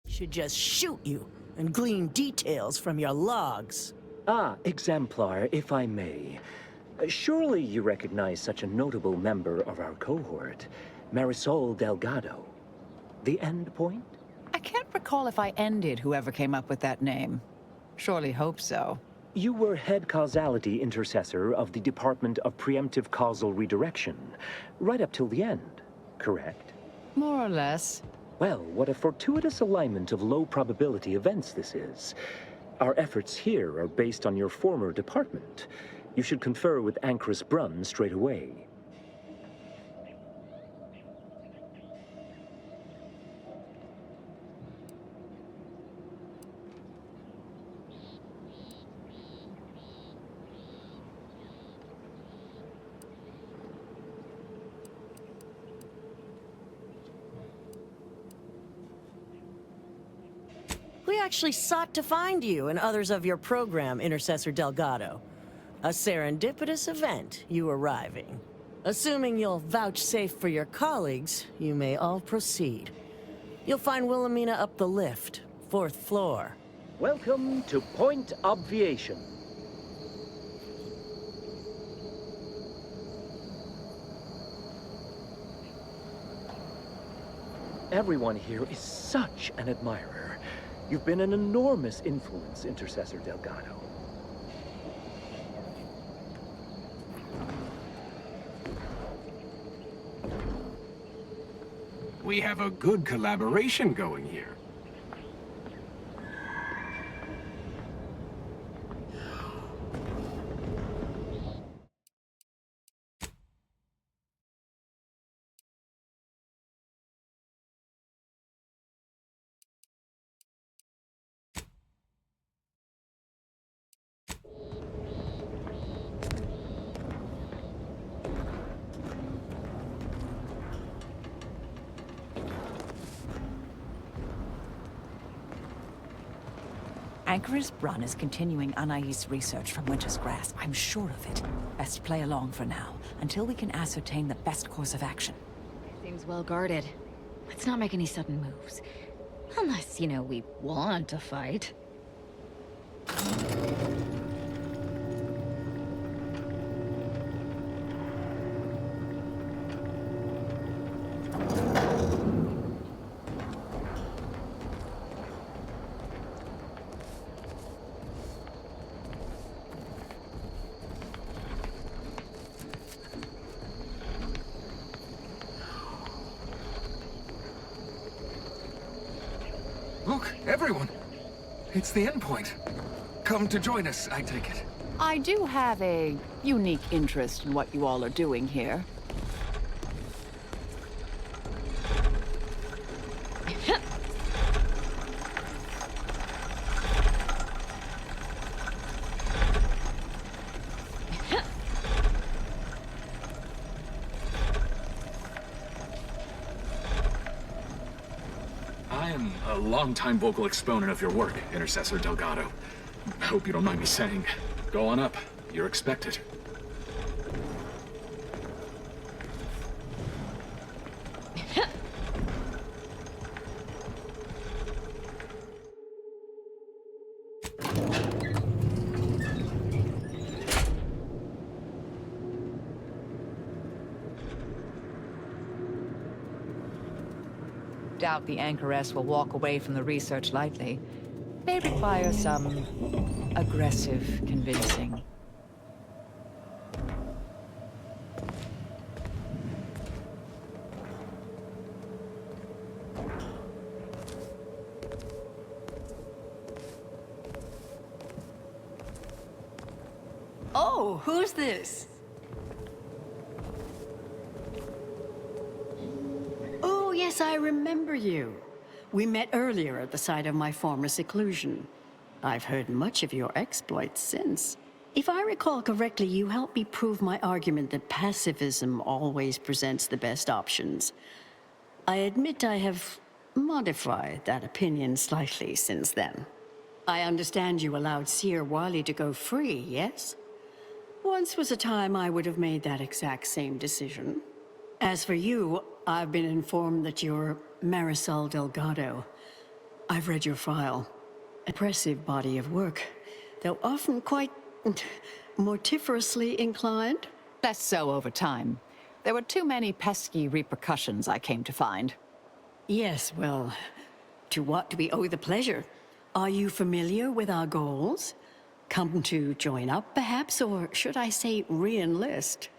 should just shoot you and glean details from your logs. Ah, exemplar, if I may. Surely you recognize such a notable member of our cohort, Marisol Delgado. The end point? I can't recall if I ended whoever came up with that name. Surely hope so. You were head causality intercessor of the Department of Preemptive Causal Redirection, right up till the end, correct? More or less. Well, what a fortuitous alignment of low probability events this is. Our efforts here are based on your former department. You should confer with Ancrus Brunn straight away. We actually sought to find you and others of your program, Intercessor Delgado. A serendipitous event, you arriving. Assuming you'll vouchsafe for your colleagues, you may all proceed. You'll find Wilhelmina up the lift, 4th floor. Welcome to Point Obviation. Everyone here is such an admirer. You've been an enormous influence, Intercessor Delgado. We have a good collaboration going here. Ancrus Brunn is continuing Anais' research from Winter's Grasp. I'm sure of it. Best play along for now, until we can ascertain the best course of action. Seems well guarded. Let's not make any sudden moves. Unless, you know, we want to fight. Look, everyone! It's the endpoint. Come to join us, I take it. I do have a unique interest in what you all are doing here. I am a long-time vocal exponent of your work, Intercessor Delgado. I hope you don't mind me saying. Go on up. You're expected. Doubt the Anchoress will walk away from the research lightly. May require some aggressive convincing. Oh, who's this? Oh, yes, I remember you. We met earlier at the site of my former seclusion. I've heard much of your exploits since. If I recall correctly, you helped me prove my argument that pacifism always presents the best options. I admit I have modified that opinion slightly since then. I understand you allowed Seer Wily to go free, yes? Once was a time I would have made that exact same decision. As for you, I've been informed that you're Marisol Delgado. I've read your file. Impressive body of work, though often quite mortiferously inclined. Less so over time. There were too many pesky repercussions, I came to find. Yes, well, to what do we owe the pleasure? Are you familiar with our goals? Come to join up, perhaps, or should I say re-enlist?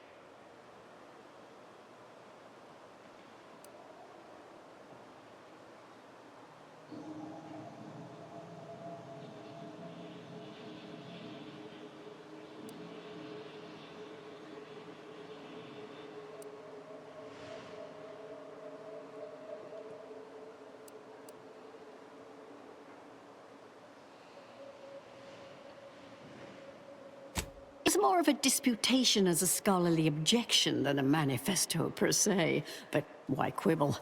It's more of a disputation as a scholarly objection than a manifesto per se, but why quibble?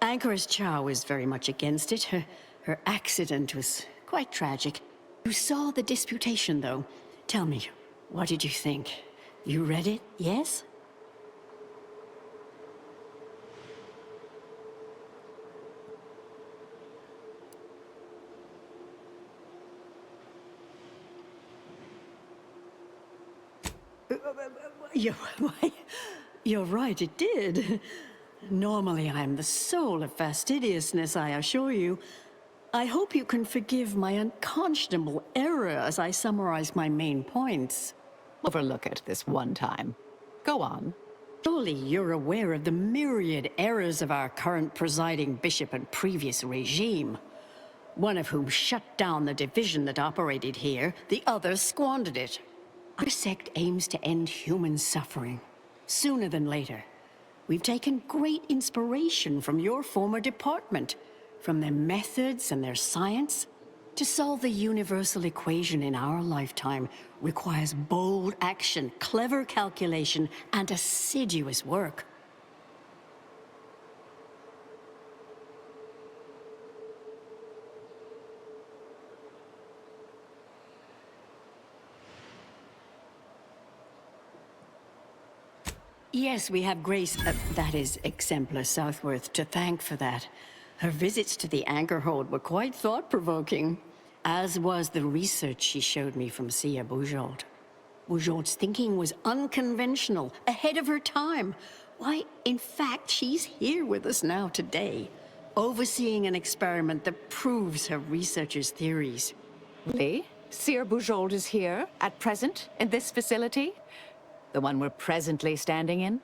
Anchoress Chow is very much against it. Her accident was quite tragic. You saw the disputation, though. Tell me, what did you think? You read it, yes? You're right, it did. Normally I'm the soul of fastidiousness, I assure you. I hope you can forgive my unconscionable error as I summarize my main points. Overlook it this one time. Go on. Surely you're aware of the myriad errors of our current presiding bishop and previous regime. One of whom shut down the division that operated here, the other squandered it. Our sect aims to end human suffering, sooner than later. We've taken great inspiration from your former department, from their methods and their science. To solve the universal equation in our lifetime requires bold action, clever calculation, and assiduous work. Yes, we have Grace, that is Exemplar Southworth, to thank for that. Her visits to the anchor hold were quite thought-provoking, as was the research she showed me from Sia Bujold. Bujold's thinking was unconventional, ahead of her time. Why, in fact, she's here with us now today, overseeing an experiment that proves her researcher's theories. Really? Sia Bujold is here, at present, in this facility? The one we're presently standing in?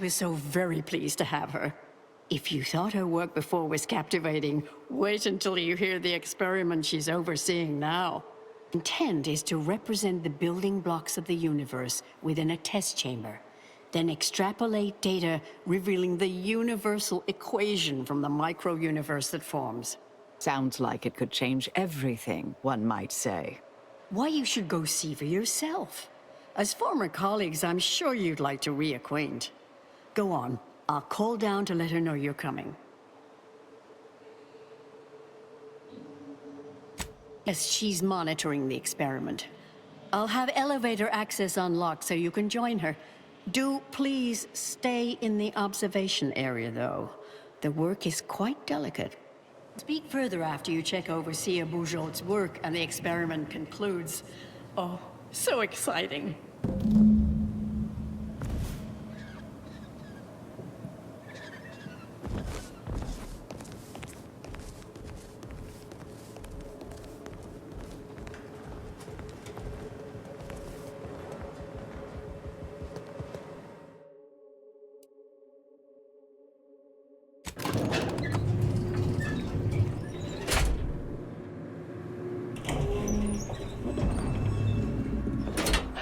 We're so very pleased to have her. If you thought her work before was captivating, wait until you hear the experiment she's overseeing now. Intent is to represent the building blocks of the universe within a test chamber, then extrapolate data revealing the universal equation from the micro-universe that forms. Sounds like it could change everything, one might say. Why, you should go see for yourself. As former colleagues, I'm sure you'd like to reacquaint. Go on. I'll call down to let her know you're coming. Yes, she's monitoring the experiment. I'll have elevator access unlocked so you can join her. Do please stay in the observation area, though. The work is quite delicate. Speak further after you check over Sia Bujold's work and the experiment concludes. Oh, so exciting.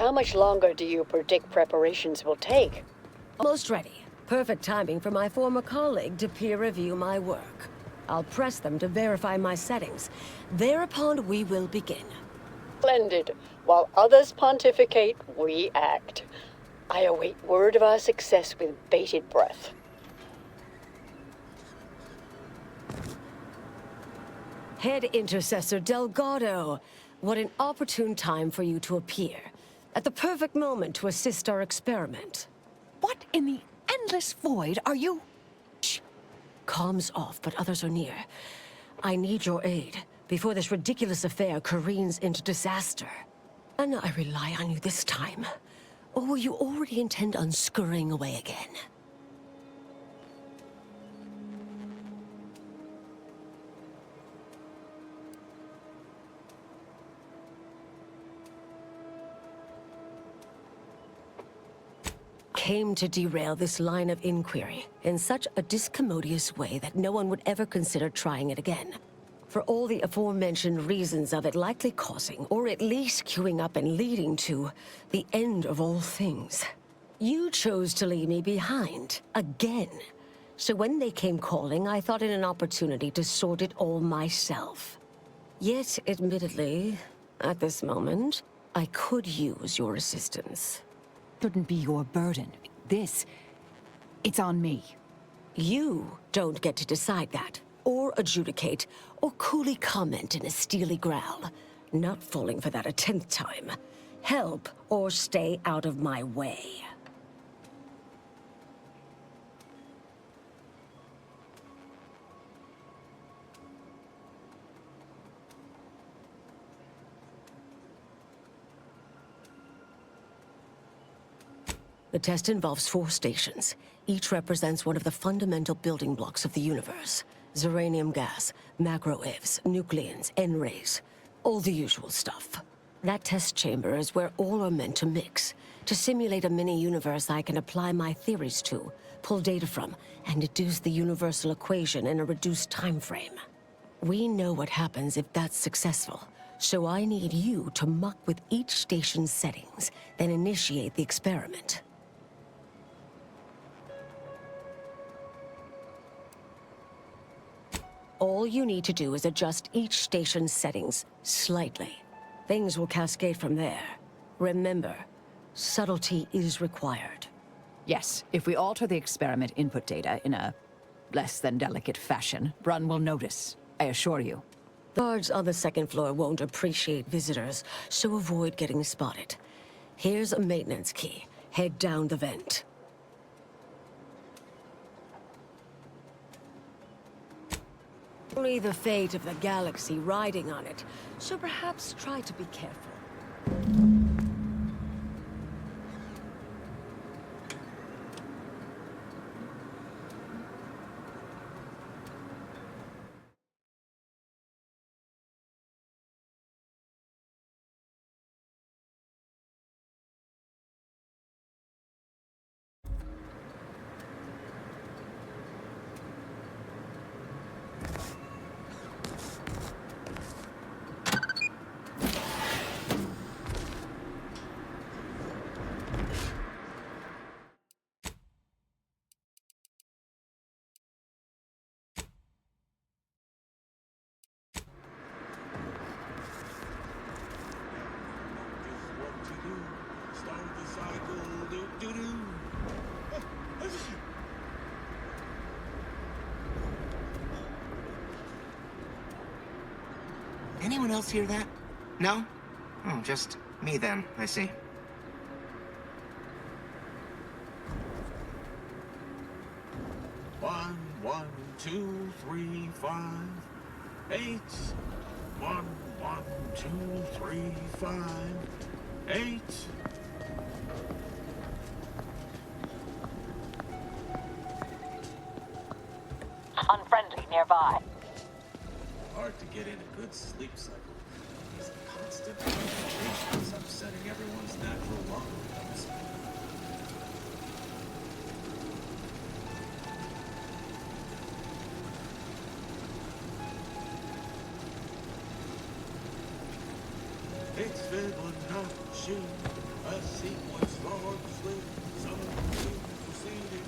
How much longer do you predict preparations will take? Almost ready. Perfect timing for my former colleague to peer review my work. I'll press them to verify my settings. Thereupon, we will begin. Splendid. While others pontificate, we act. I await word of our success with bated breath. Head Intercessor Delgado, what an opportune time for you to appear. At the perfect moment to assist our experiment. What in the endless void are you? Shh. Comms off, but others are near. I need your aid before this ridiculous affair careens into disaster. And I rely on you this time. Or will you already intend on scurrying away again? Came to derail this line of inquiry in such a discommodious way that no one would ever consider trying it again. For all the aforementioned reasons of it likely causing, or at least queuing up and leading to, the end of all things. You chose to leave me behind, again. So when they came calling, I thought it an opportunity to sort it all myself. Yet, admittedly, at this moment, I could use your assistance. Shouldn't be your burden. It's on me. You don't get to decide that, or adjudicate, or coolly comment in a steely growl. Not falling for that a 10th time. Help, or stay out of my way. The test involves 4 stations. Each represents one of the fundamental building blocks of the universe. Zeranium gas, macro-ivs, nucleons, N-rays. All the usual stuff. That test chamber is where all are meant to mix. To simulate a mini-universe I can apply my theories to, pull data from, and deduce the universal equation in a reduced time frame. We know what happens if that's successful. So I need you to muck with each station's settings, then initiate the experiment. All you need to do is adjust each station's settings slightly. Things will cascade from there. Remember, subtlety is required. Yes, if we alter the experiment input data in a less than delicate fashion, Brun will notice, I assure you. The guards on the 2nd floor won't appreciate visitors, so avoid getting spotted. Here's a maintenance key. Head down the vent. Only the fate of the galaxy riding on it, so perhaps try to be careful. Anyone else hear that? No? Oh, just me then, I see. One, 2, 3, 5, 8. 1, 2, 3, 5, 8. Unfriendly nearby. Hard to get in a good sleep cycle. These constant notifications upsetting everyone's natural lung rhythms. It's Fibonacci. A sequence logs with some proceeding.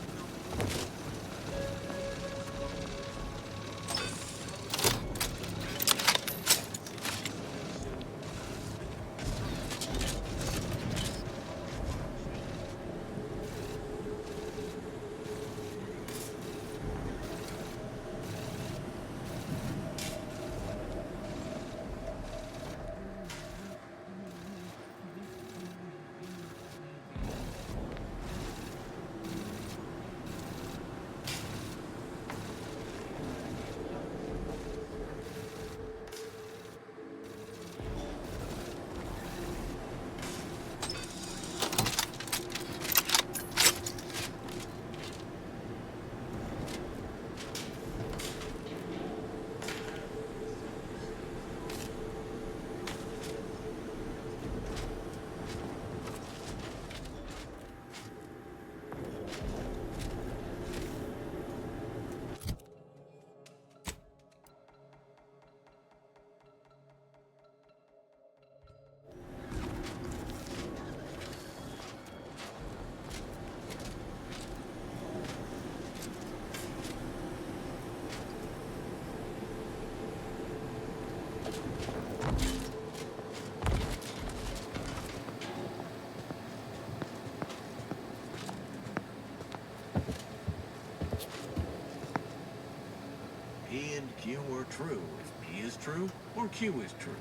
P and Q are true if P is true or Q is true.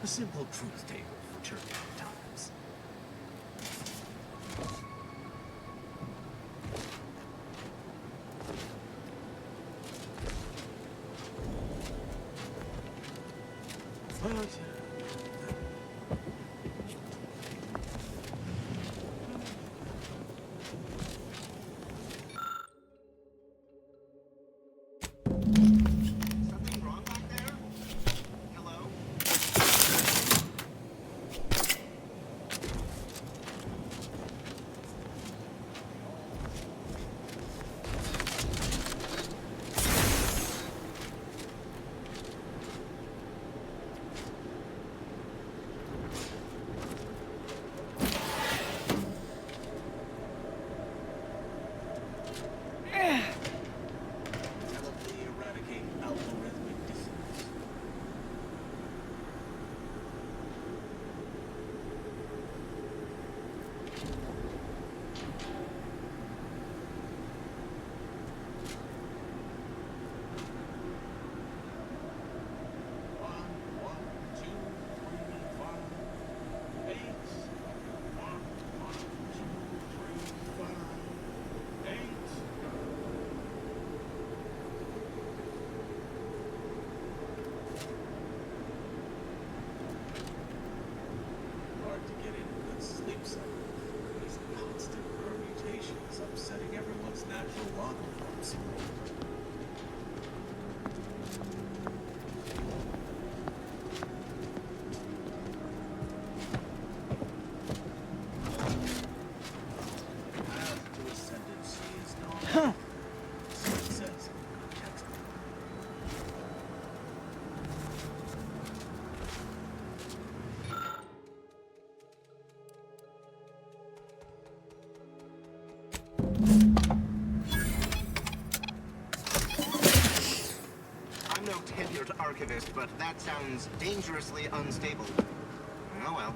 A simple truth table for turbulent times. But I'm no tenured archivist, but that sounds dangerously unstable. Oh well.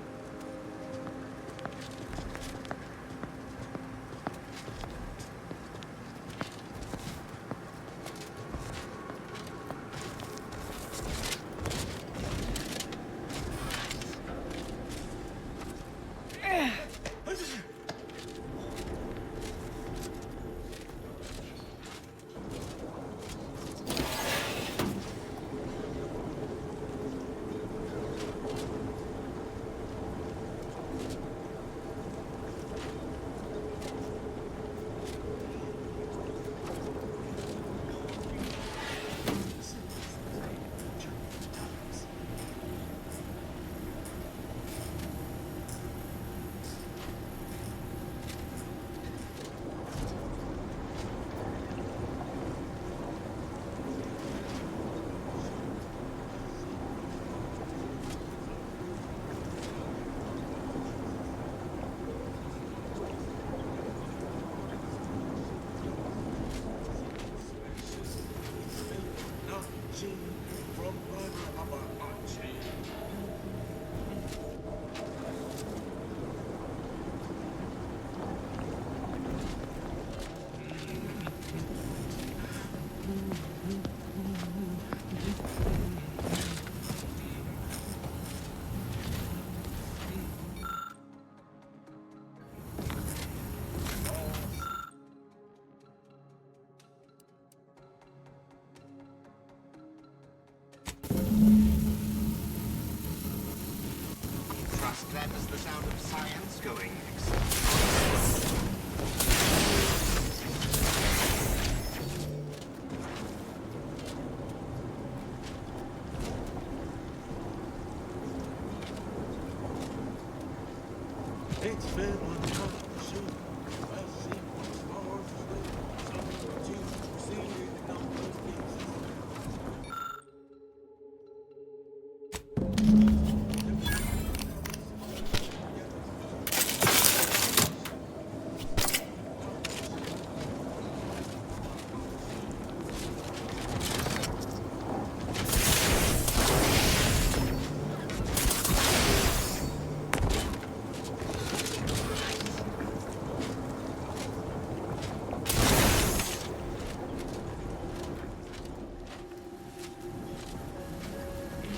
Trust that is the sound of science going.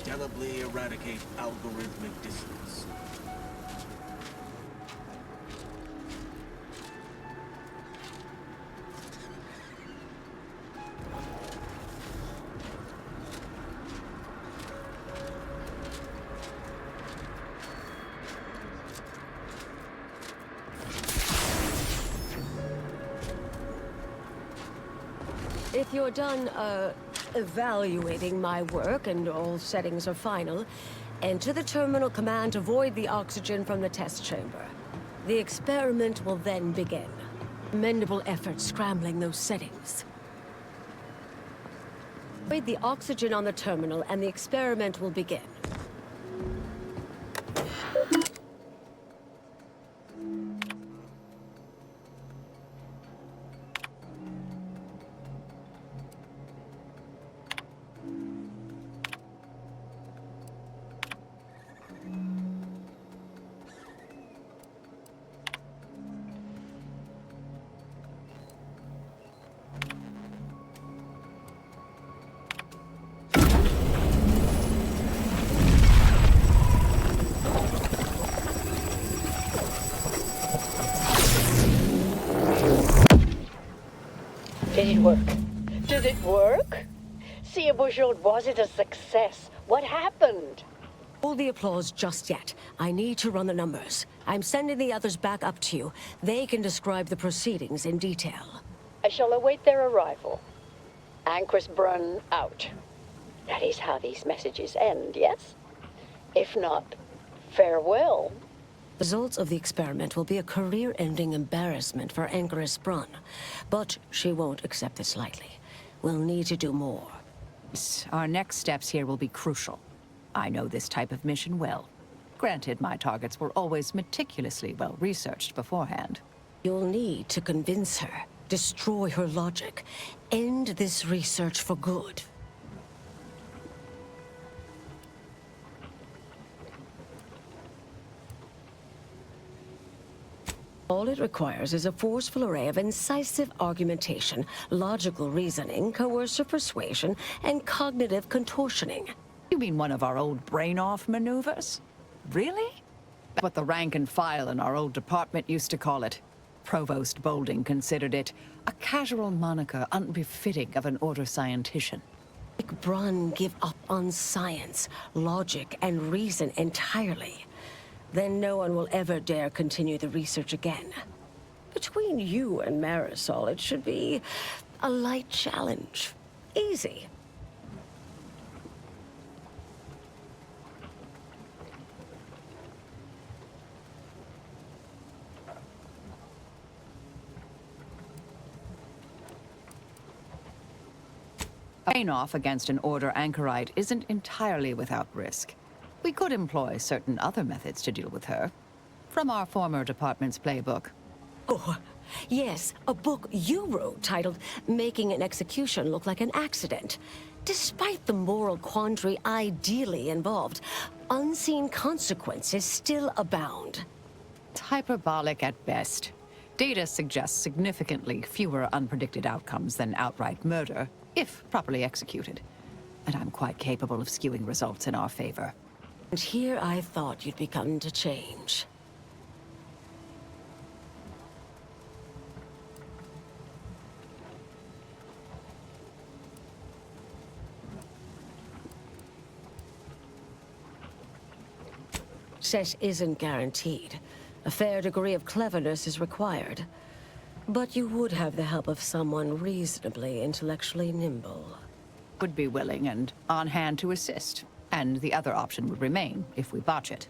Indelibly eradicate algorithmic dissonance. If you're done, evaluating my work and all settings are final, enter the terminal command to void the oxygen from the test chamber. The experiment will then begin. Commendable effort scrambling those settings. Void the oxygen on the terminal and the experiment will begin. Did it work? Did it work? See, Bouchard, was it a success? What happened? Hold the applause just yet. I need to run the numbers. I'm sending the others back up to you. They can describe the proceedings in detail. I shall await their arrival. Anchor's Brun out. That is how these messages end, yes? If not, farewell. Results of the experiment will be a career-ending embarrassment for Anchoress Brun. But she won't accept this lightly. We'll need to do more. Our next steps here will be crucial. I know this type of mission well. Granted, my targets were always meticulously well-researched beforehand. You'll need to convince her, destroy her logic, end this research for good. All it requires is a forceful array of incisive argumentation, logical reasoning, coercive persuasion, and cognitive contortioning. You mean one of our old brain-off maneuvers? Really? That's what the rank and file in our old department used to call it. Provost Bolding considered it a casual moniker unbefitting of an order scientician. Make Brun give up on science, logic, and reason entirely. Then no one will ever dare continue the research again. Between you and Marisol, it should be a light challenge. Easy. A pain-off against an Order anchorite isn't entirely without risk. We could employ certain other methods to deal with her. From our former department's playbook. Oh, Yes, a book you wrote titled Making an Execution Look Like an Accident. Despite the moral quandary ideally involved, unseen consequences still abound. It's hyperbolic at best. Data suggests significantly fewer unpredicted outcomes than outright murder, if properly executed. And I'm quite capable of skewing results in our favor. And here I thought you'd begun to change. Success isn't guaranteed. A fair degree of cleverness is required. But you would have the help of someone reasonably intellectually nimble. Would be willing and on hand to assist. And the other option would remain if we botch it.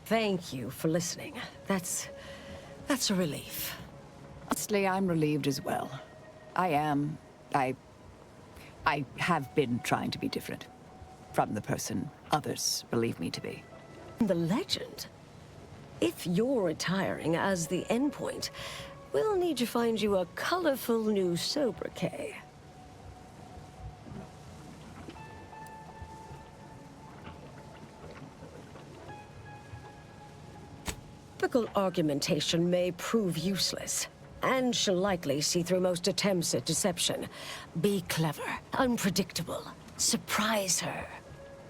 Thank you for listening. That's a relief. Honestly, I'm relieved as well. I have been trying to be different. From the person others believe me to be. The legend? If you're retiring as the endpoint, we'll need to find you a colorful new sobriquet. Typical argumentation may prove useless, and she'll likely see through most attempts at deception. Be clever, unpredictable, surprise her.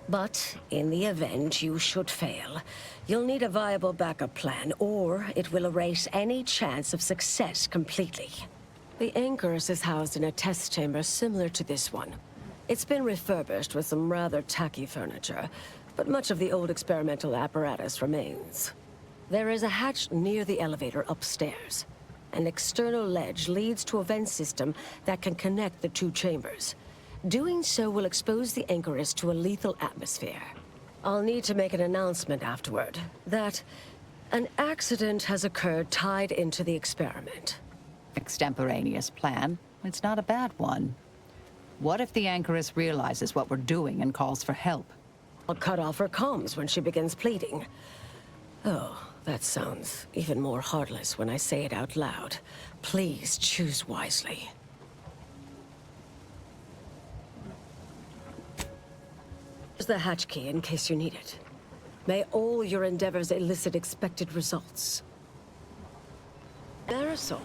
But in the event you should fail, you'll need a viable backup plan, or it will erase any chance of success completely. The Anchorus is housed in a test chamber similar to this one. It's been refurbished with some rather tacky furniture, but much of the old experimental apparatus remains. There is a hatch near the elevator upstairs. An external ledge leads to a vent system that can connect the two chambers. Doing so will expose the Anchorus to a lethal atmosphere. I'll need to make an announcement afterward that an accident has occurred tied into the experiment. Extemporaneous plan. It's not a bad one. What if the Anchorus realizes what we're doing and calls for help? I'll cut off her comms when she begins pleading. Oh, that sounds even more heartless when I say it out loud. Please choose wisely. Here's the hatch key in case you need it. May all your endeavors elicit expected results. Marisol,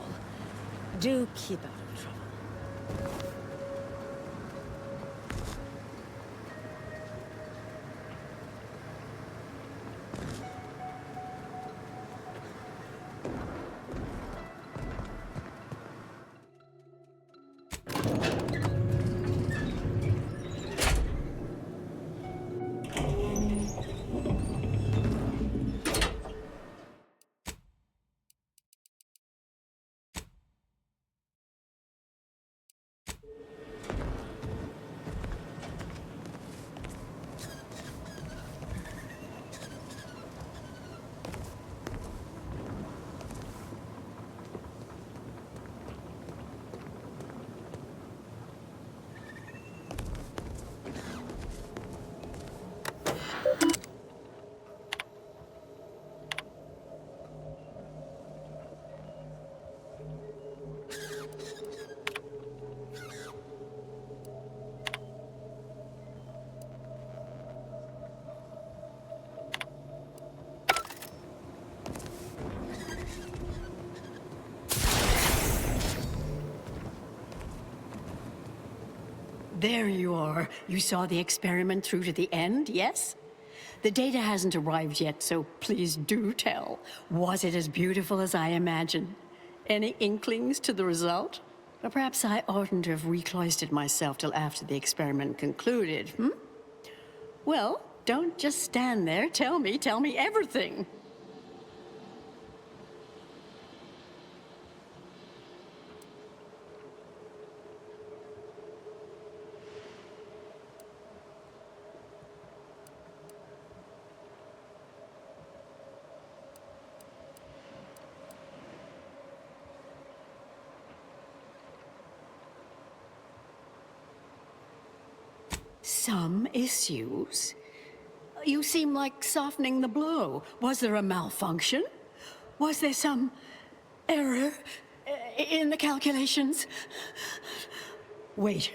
do keep out of trouble. There you are. You saw the experiment through to the end, yes? The data hasn't arrived yet, so please do tell. Was it as beautiful as I imagined? Any inklings to the result? Or perhaps I oughtn't to have recloistered myself till after the experiment concluded, Well, don't just stand there. Tell me everything. Some issues? You seem like softening the blow. Was there a malfunction? Was there some error in the calculations? Wait.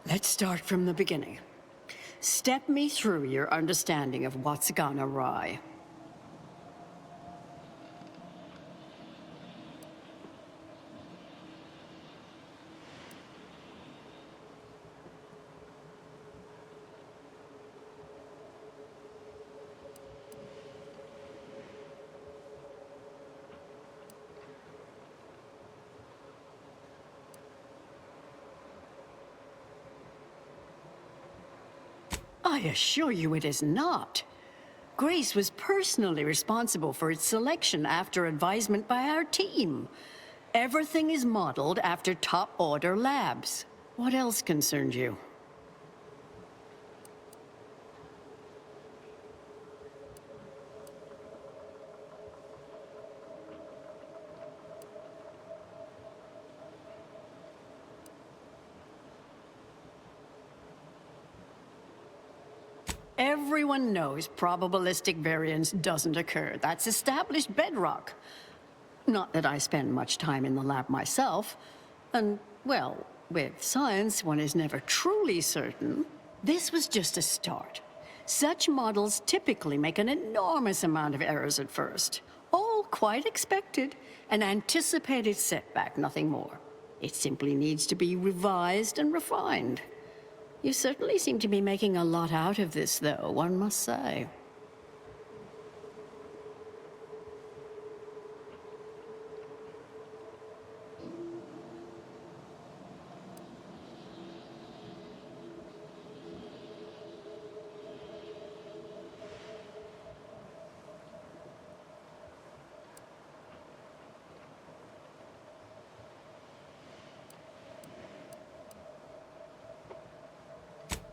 Let's start from the beginning. Step me through your understanding of what's gone awry. I assure you it is not. Grace was personally responsible for its selection after advisement by our team. Everything is modeled after top-order labs. What else concerns you? Everyone knows probabilistic variance doesn't occur. That's established bedrock. Not that I spend much time in the lab myself. And, well, with science, one is never truly certain. This was just a start. Such models typically make an enormous amount of errors at first. All quite expected. An anticipated setback, nothing more. It simply needs to be revised and refined. You certainly seem to be making a lot out of this, though, one must say.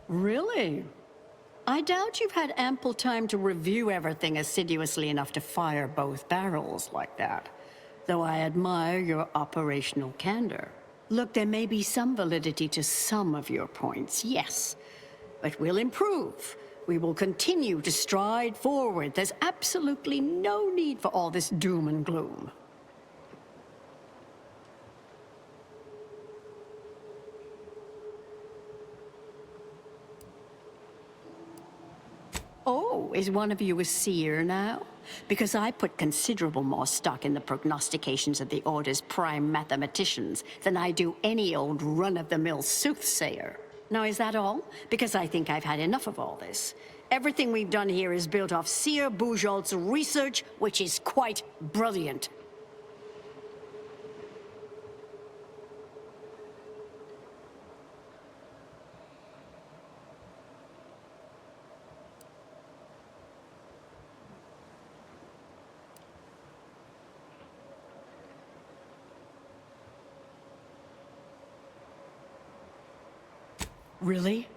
Really? I doubt you've had ample time to review everything assiduously enough to fire both barrels like that. Though I admire your operational candor. Look, there may be some validity to some of your points, yes. But we'll improve. We will continue to stride forward. There's absolutely no need for all this doom and gloom. Oh, is one of you a seer now? Because I put considerable more stock in the prognostications of the Order's prime mathematicians than I do any old run-of-the-mill soothsayer. Now, is that all? Because I think I've had enough of all this. Everything we've done here is built off Seer Bujold's research, which is quite brilliant. Really?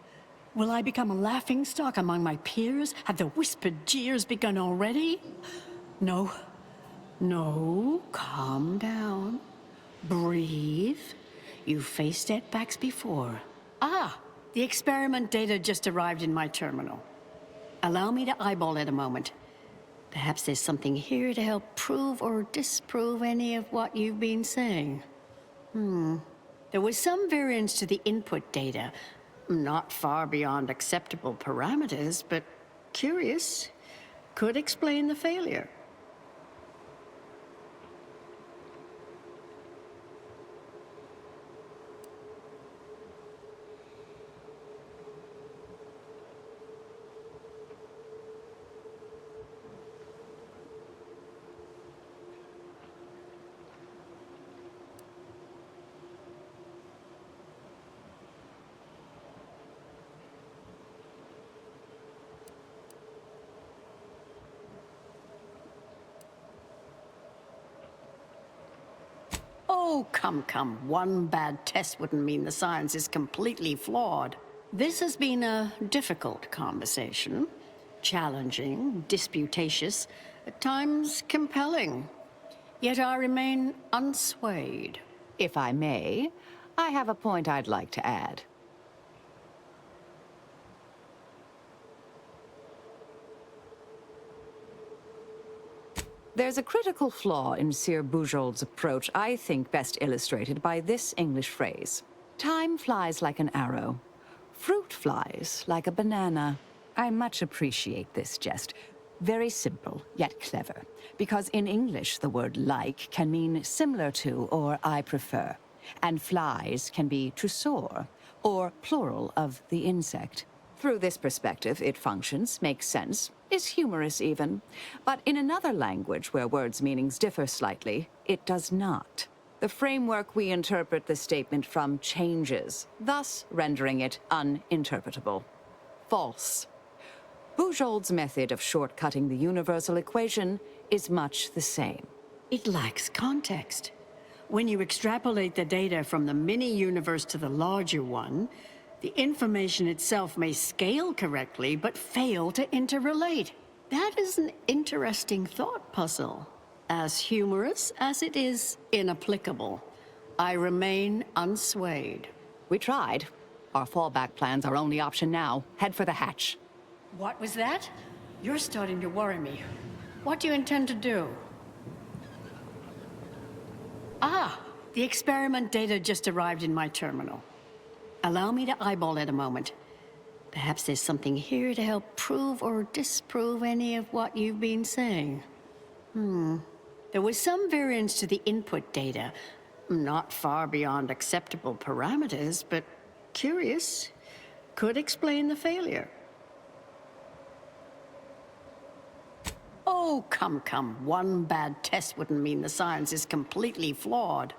Will I become a laughingstock among my peers? Have the whispered jeers begun already? No. No, calm down. Breathe. You've faced setbacks before. Ah, the experiment data just arrived in my terminal. Allow me to eyeball it a moment. Perhaps there's something here to help prove or disprove any of what you've been saying. There was some variance to the input data. Not far beyond acceptable parameters, but curious. Could explain the failure. Oh, come. One bad test wouldn't mean the science is completely flawed. This has been a difficult conversation. Challenging, disputatious, at times compelling. Yet I remain unswayed. If I may, I have a point I'd like to add. There's a critical flaw in Sir Bujold's approach I think best illustrated by this English phrase. Time flies like an arrow. Fruit flies like a banana. I much appreciate this jest. Very simple, yet clever. Because in English, the word like can mean similar to or I prefer. And flies can be to soar, or plural of the insect. Through this perspective, it functions, makes sense, is humorous even. But in another language where words' meanings differ slightly, it does not. The framework we interpret the statement from changes, thus rendering it uninterpretable. False. Bujold's method of shortcutting the universal equation is much the same. It lacks context. When you extrapolate the data from the mini-universe to the larger one, the information itself may scale correctly, but fail to interrelate. That is an interesting thought puzzle. As humorous as it is inapplicable. I remain unswayed. We tried. Our fallback plan's our only option now. Head for the hatch. What was that? You're starting to worry me. What do you intend to do? Ah, the experiment data just arrived in my terminal. Allow me to eyeball it a moment. Perhaps there's something here to help prove or disprove any of what you've been saying. There was some variance to the input data. Not far beyond acceptable parameters, but curious. Could explain the failure. Oh, come. One bad test wouldn't mean the science is completely flawed.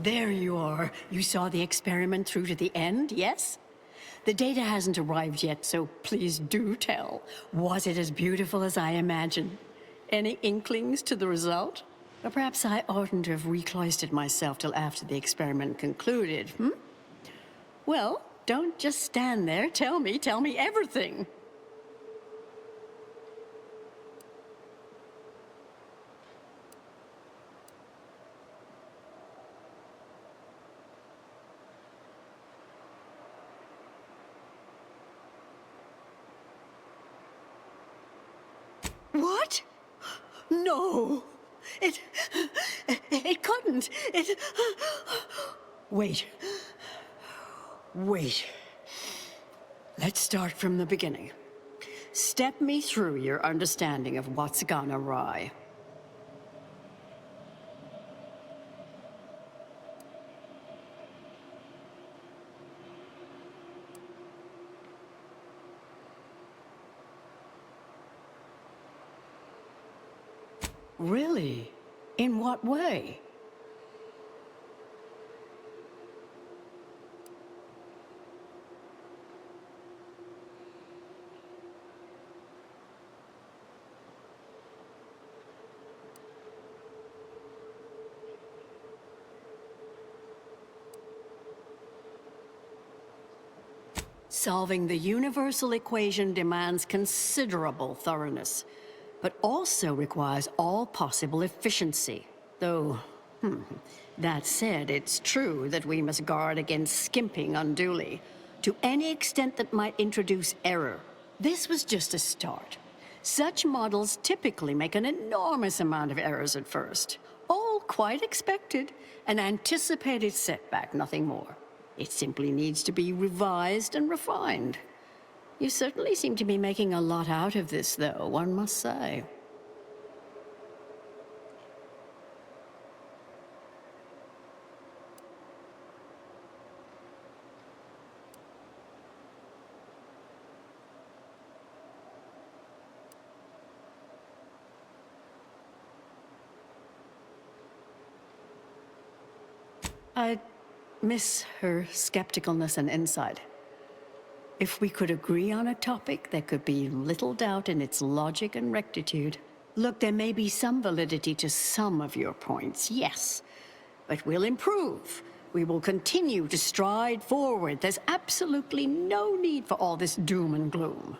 There you are. You saw the experiment through to the end, yes? The data hasn't arrived yet, so please do tell. Was it as beautiful as I imagined? Any inklings to the result? Or perhaps I oughtn't to have recloistered myself till after the experiment concluded, Well, don't just stand there. Tell me everything. What? No! It couldn't. Wait. Let's start from the beginning. Step me through your understanding of what's gone awry. Really? In what way? Solving the universal equation demands considerable thoroughness, but also requires all possible efficiency. Though, that said, it's true that we must guard against skimping unduly, to any extent that might introduce error. This was just a start. Such models typically make an enormous amount of errors at first. All quite expected, an anticipated setback, nothing more. It simply needs to be revised and refined. You certainly seem to be making a lot out of this, though, one must say. I miss her skepticalness and insight. If we could agree on a topic, there could be little doubt in its logic and rectitude. Look, there may be some validity to some of your points, yes. But we'll improve. We will continue to stride forward. There's absolutely no need for all this doom and gloom.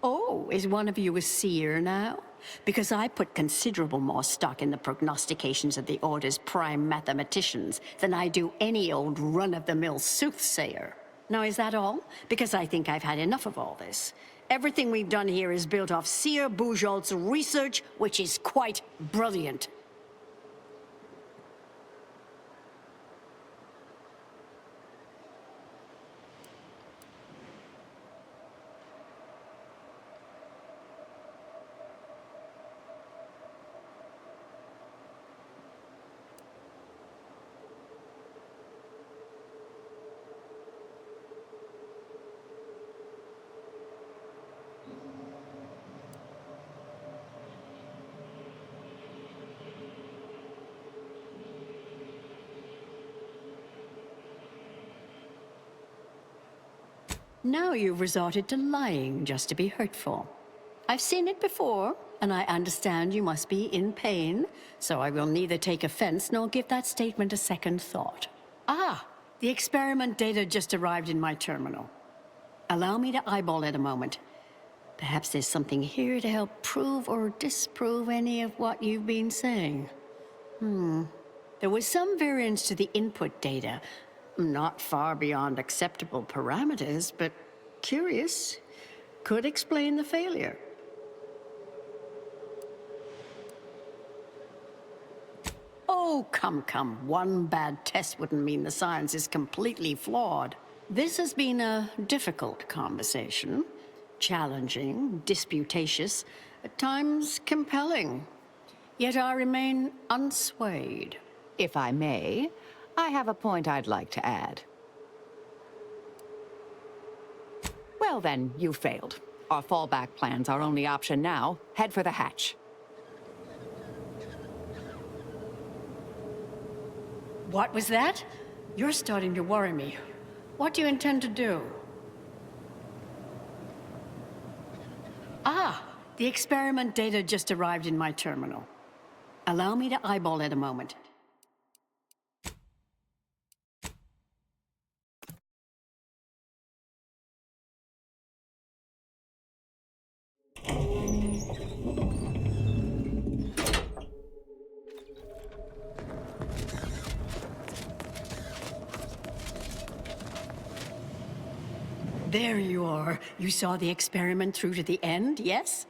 Oh, is one of you a seer now? Because I put considerable more stock in the prognostications of the Order's prime mathematicians than I do any old run-of-the-mill soothsayer. Now, is that all? Because I think I've had enough of all this. Everything we've done here is built off Seer Bujold's research, which is quite brilliant. Now you've resorted to lying just to be hurtful. I've seen it before, and I understand you must be in pain, so I will neither take offense nor give that statement a second thought. Ah, the experiment data just arrived in my terminal. Allow me to eyeball it a moment. Perhaps there's something here to help prove or disprove any of what you've been saying. There was some variance to the input data. Not far beyond acceptable parameters, but curious. Could explain the failure. Oh, come. One bad test wouldn't mean the science is completely flawed. This has been a difficult conversation. Challenging, disputatious, at times compelling. Yet I remain unswayed. If I may, I have a point I'd like to add. Well then, you failed. Our fallback plan's our only option now. Head for the hatch. What was that? You're starting to worry me. What do you intend to do? Ah, the experiment data just arrived in my terminal. Allow me to eyeball it a moment. There you are. You saw the experiment through to the end, yes?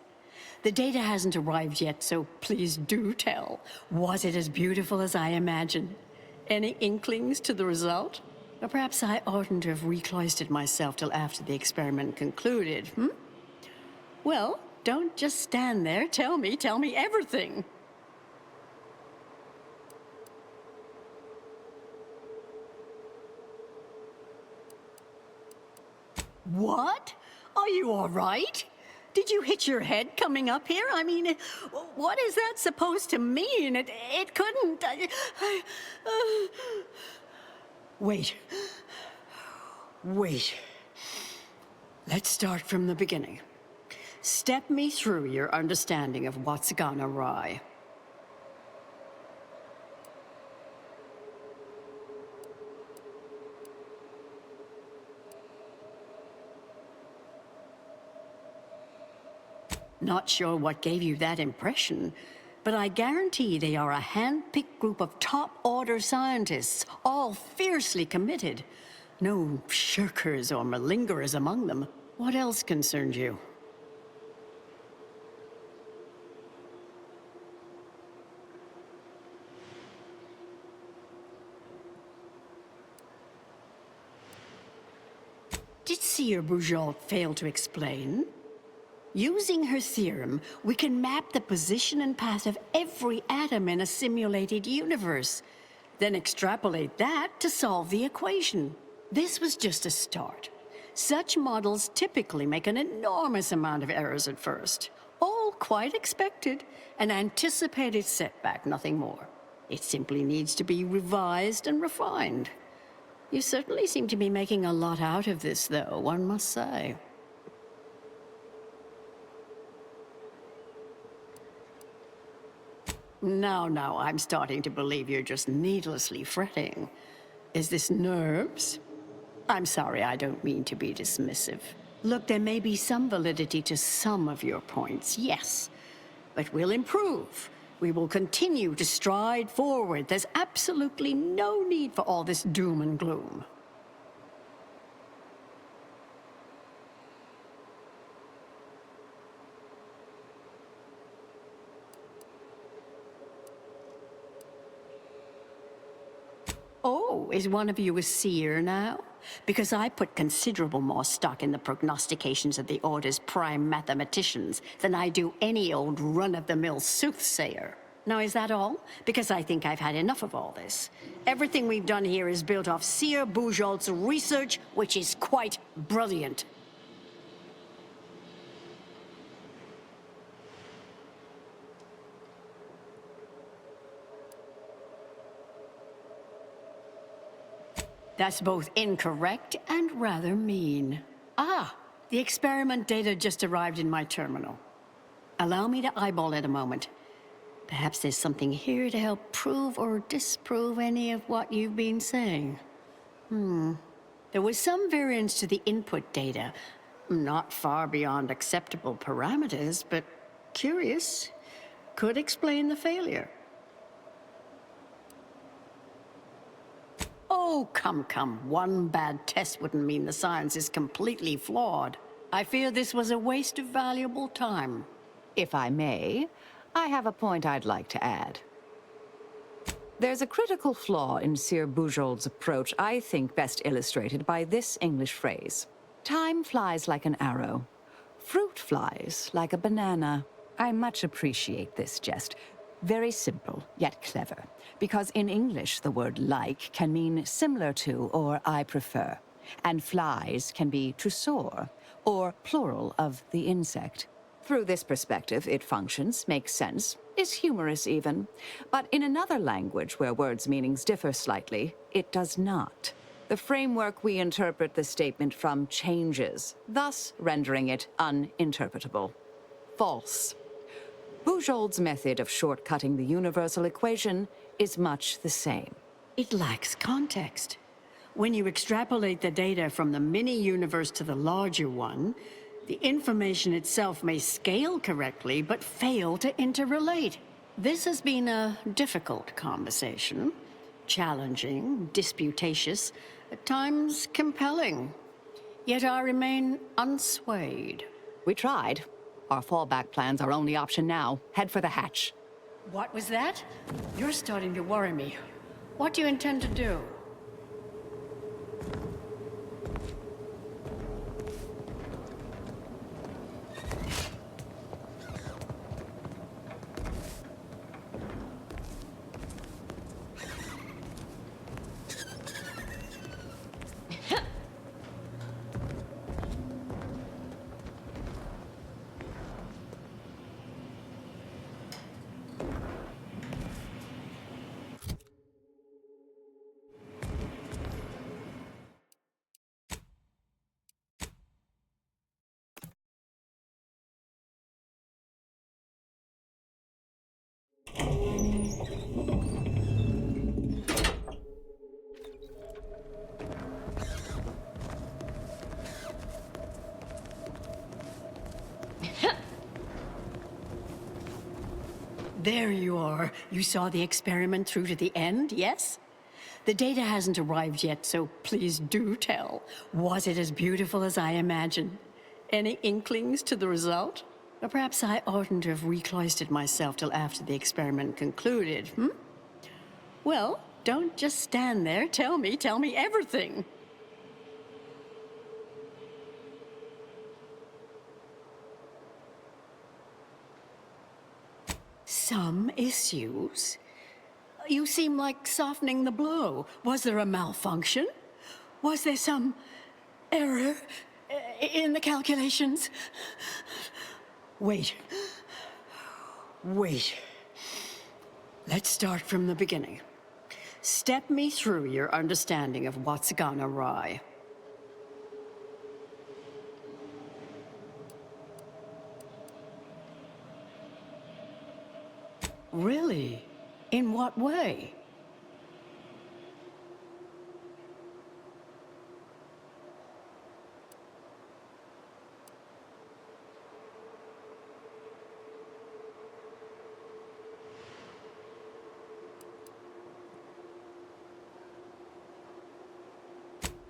The data hasn't arrived yet, so please do tell. Was it as beautiful as I imagined? Any inklings to the result? Or perhaps I oughtn't to have recloistered myself till after the experiment concluded, Well, don't just stand there. Tell me everything. What? Are you all right? Did you hit your head coming up here? I mean, what is that supposed to mean? It couldn't... Wait. Let's start from the beginning. Step me through your understanding of what's gone awry. Not sure what gave you that impression, but I guarantee they are a hand-picked group of top-order scientists, all fiercely committed. No shirkers or malingerers among them. What else concerns you? Did Seer Bujold fail to explain? Using her theorem, we can map the position and path of every atom in a simulated universe, then extrapolate that to solve the equation. This was just a start. Such models typically make an enormous amount of errors at first. All quite expected. An anticipated setback, nothing more. It simply needs to be revised and refined. You certainly seem to be making a lot out of this, though, one must say. Now, I'm starting to believe you're just needlessly fretting. Is this nerves? I'm sorry, I don't mean to be dismissive. Look, there may be some validity to some of your points, yes. But we'll improve. We will continue to stride forward. There's absolutely no need for all this doom and gloom. Oh, is one of you a seer now? Because I put considerable more stock in the prognostications of the Order's prime mathematicians than I do any old run-of-the-mill soothsayer. Now, is that all? Because I think I've had enough of all this. Everything we've done here is built off Seer Bujold's research, which is quite brilliant. That's both incorrect and rather mean. Ah, the experiment data just arrived in my terminal. Allow me to eyeball it a moment. Perhaps there's something here to help prove or disprove any of what you've been saying. There was some variance to the input data. Not far beyond acceptable parameters, but curious. Could explain the failure. Oh, come. One bad test wouldn't mean the science is completely flawed. I fear this was a waste of valuable time. If I may, I have a point I'd like to add. There's a critical flaw in Seer Bujold's approach I think best illustrated by this English phrase. Time flies like an arrow. Fruit flies like a banana. I much appreciate this jest. Very simple, yet clever. Because in English, the word like can mean similar to or I prefer. And flies can be to soar, or plural of the insect. Through this perspective, it functions, makes sense, is humorous even. But in another language where words' meanings differ slightly, it does not. The framework we interpret the statement from changes, thus rendering it uninterpretable. False. Bujold's method of shortcutting the universal equation is much the same. It lacks context. When you extrapolate the data from the mini-universe to the larger one, the information itself may scale correctly, but fail to interrelate. This has been a difficult conversation. Challenging, disputatious, at times compelling. Yet I remain unswayed. We tried. Our fallback plan's our only option now. Head for the hatch. What was that? You're starting to worry me. What do you intend to do? There you are. You saw the experiment through to the end, yes? The data hasn't arrived yet, so please do tell. Was it as beautiful as I imagined? Any inklings to the result? Or perhaps I oughtn't to have recloistered myself till after the experiment concluded, Well, don't just stand there. Tell me everything. Some issues? You seem like softening the blow. Was there a malfunction? Was there some error in the calculations. Wait. Let's start from the beginning. Step me through your understanding of what's gone awry. Really? In what way?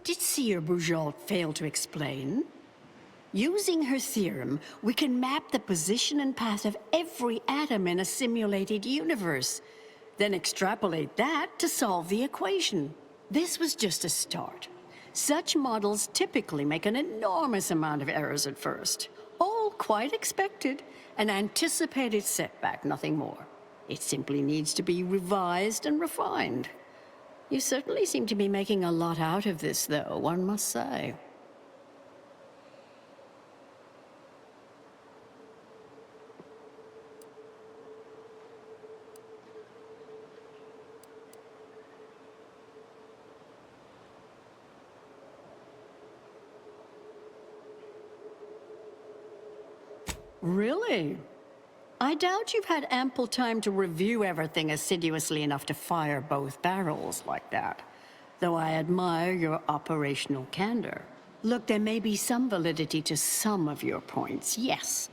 Did Seer Bourgeault fail to explain? Using her theorem, we can map the position and path of every atom in a simulated universe, then extrapolate that to solve the equation. This was just a start. Such models typically make an enormous amount of errors at first. All quite expected, an anticipated setback, nothing more. It simply needs to be revised and refined. You certainly seem to be making a lot out of this, though, one must say. Really? I doubt you've had ample time to review everything assiduously enough to fire both barrels like that. Though I admire your operational candor. Look, there may be some validity to some of your points, yes.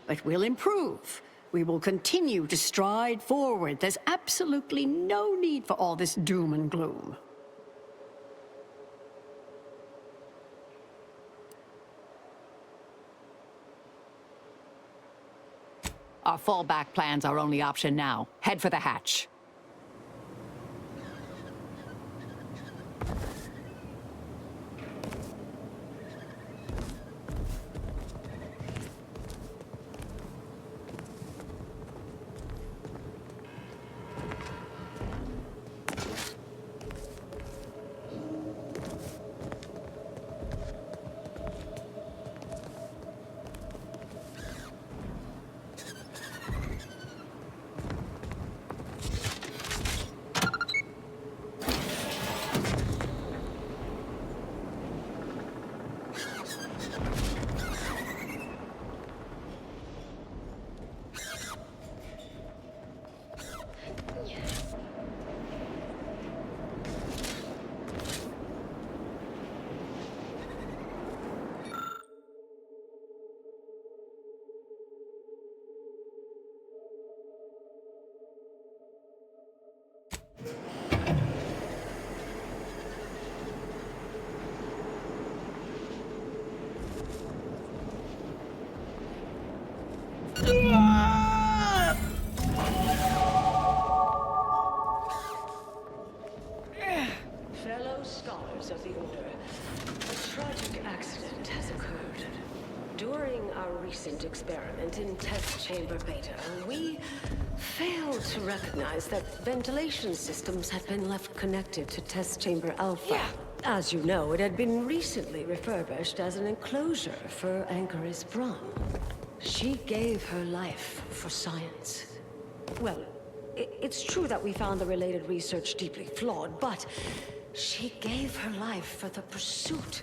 But we'll improve. We will continue to stride forward. There's absolutely no need for all this doom and gloom. Our fallback plan's our only option now. Head for the hatch. Fellow scholars of the Order, a tragic accident has occurred. During our recent experiment in Test Chamber Beta, we failed to recognize that ventilation systems had been left connected to Test Chamber Alpha. As you know, it had been recently refurbished as an enclosure for Ankaris Braun. She gave her life for science. Well, it's true that we found the related research deeply flawed, but she gave her life for the pursuit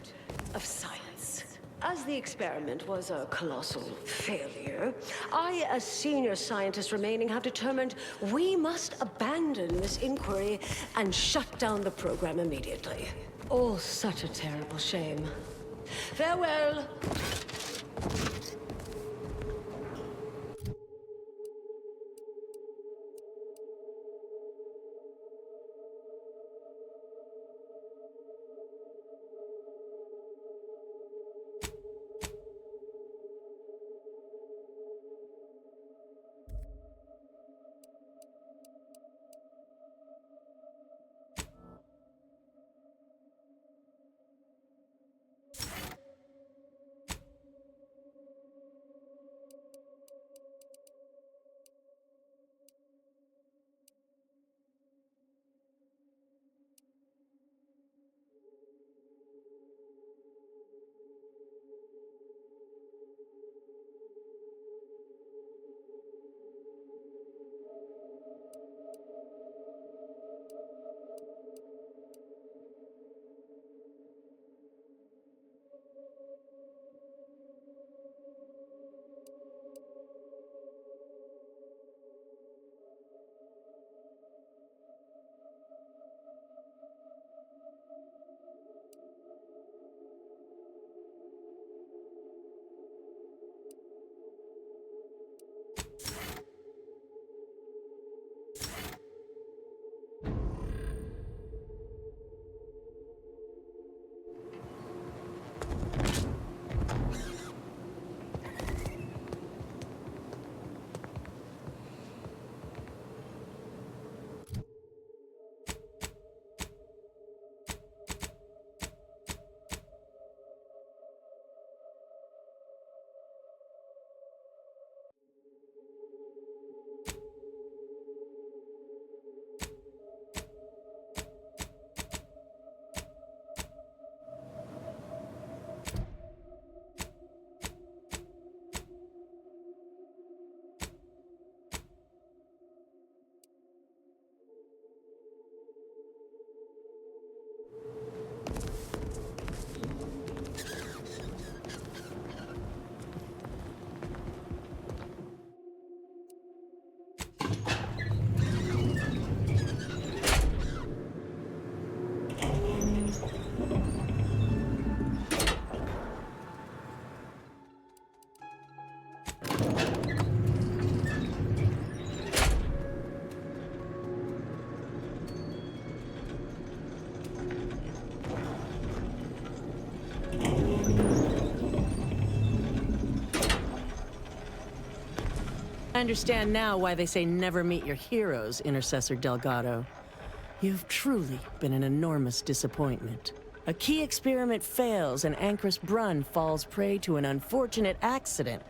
of science. As the experiment was a colossal failure, I, as senior scientist remaining, have determined we must abandon this inquiry and shut down the program immediately. Oh, such a terrible shame. Farewell! understand now why they say never meet your heroes, Intercessor Delgado. You've truly been an enormous disappointment. A key experiment fails and Anchoress Brunn falls prey to an unfortunate accident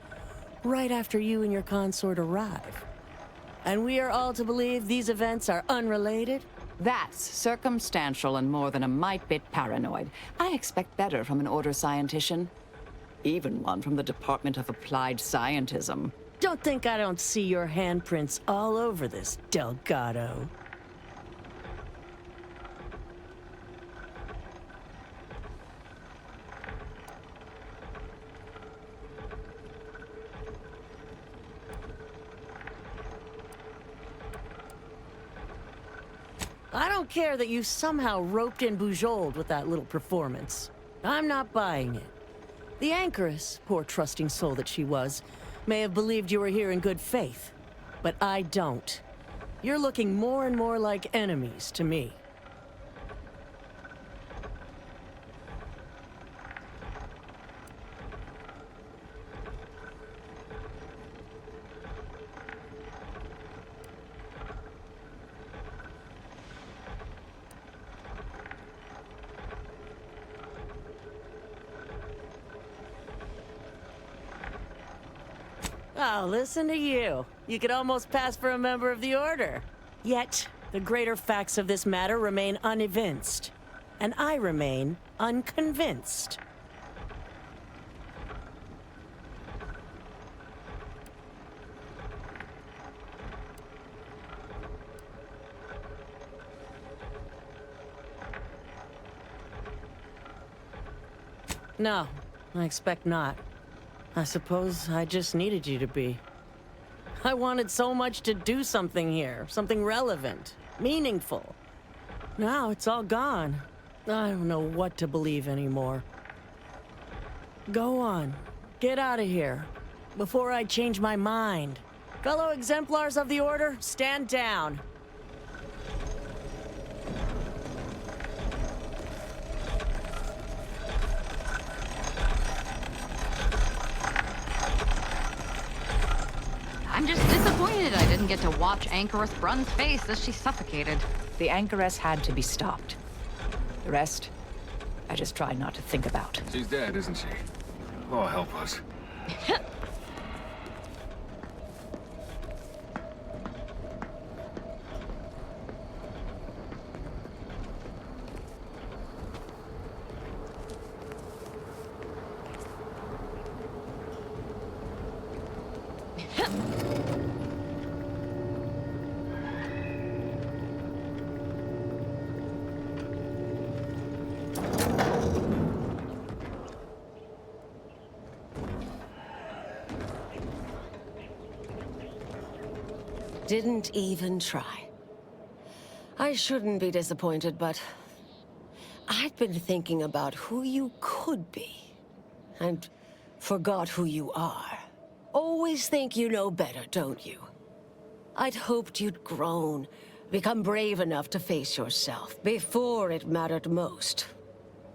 right after you and your consort arrive. And we are all to believe these events are unrelated? That's circumstantial and more than a mite bit paranoid. I expect better from an Order scientician. Even one from the Department of Applied Scientism. Don't think I don't see your handprints all over this, Delgado. I don't care that you somehow roped in Bujold with that little performance. I'm not buying it. The Anchoress, poor trusting soul that she was, may have believed you were here in good faith. But I don't. You're looking more and more like enemies to me. Oh, listen to you. You could almost pass for a member of the Order. Yet, the greater facts of this matter remain unevinced. And I remain unconvinced. No, I expect not. I suppose I just needed you to be. I wanted so much to do something here, something relevant, meaningful. Now it's all gone. I don't know what to believe anymore. Go on, get out of here, before I change my mind. Fellow exemplars of the Order, stand down. I'm just disappointed I didn't get to watch Anchoress Brunn's face as she suffocated. The Anchoress had to be stopped. The rest, I just tried not to think about. She's dead, isn't she? Oh, help us. Didn't even try. I shouldn't be disappointed, but I'd been thinking about who you could be, and forgot who you are. Always think you know better, don't you? I'd hoped you'd grown, become brave enough to face yourself before it mattered most.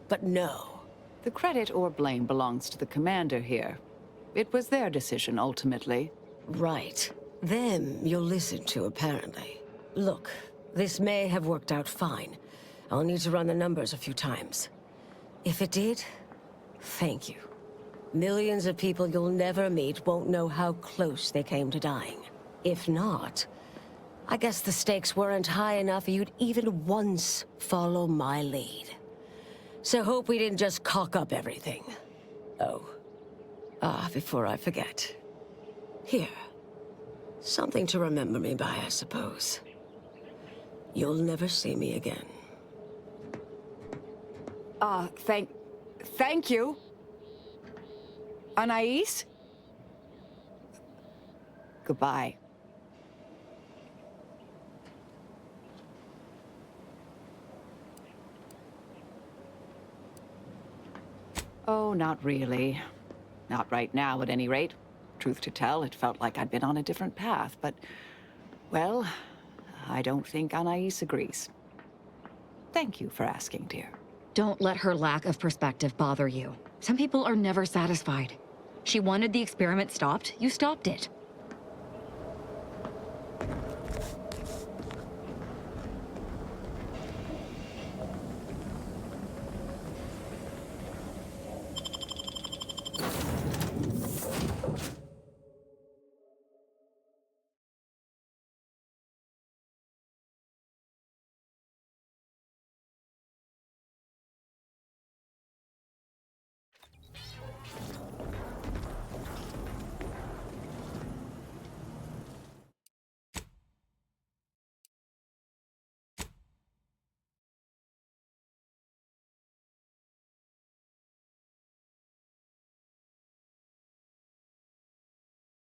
But no. The credit or blame belongs to the commander here. It was their decision, ultimately. Right. Them you'll listen to, apparently. Look, this may have worked out fine. I'll need to run the numbers a few times. If it did, thank you. Millions of people you'll never meet won't know how close they came to dying. If not, I guess the stakes weren't high enough you'd even once follow my lead. So hope we didn't just cock up everything. Oh. Before I forget. Here. Something to remember me by, I suppose. You'll never see me again. Thank you. Anais? Goodbye. Oh, not really. Not right now, at any rate. Truth to tell, it felt like I'd been on a different path, but... well, I don't think Anais agrees. Thank you for asking, dear. Don't let her lack of perspective bother you. Some people are never satisfied. She wanted the experiment stopped, you stopped it.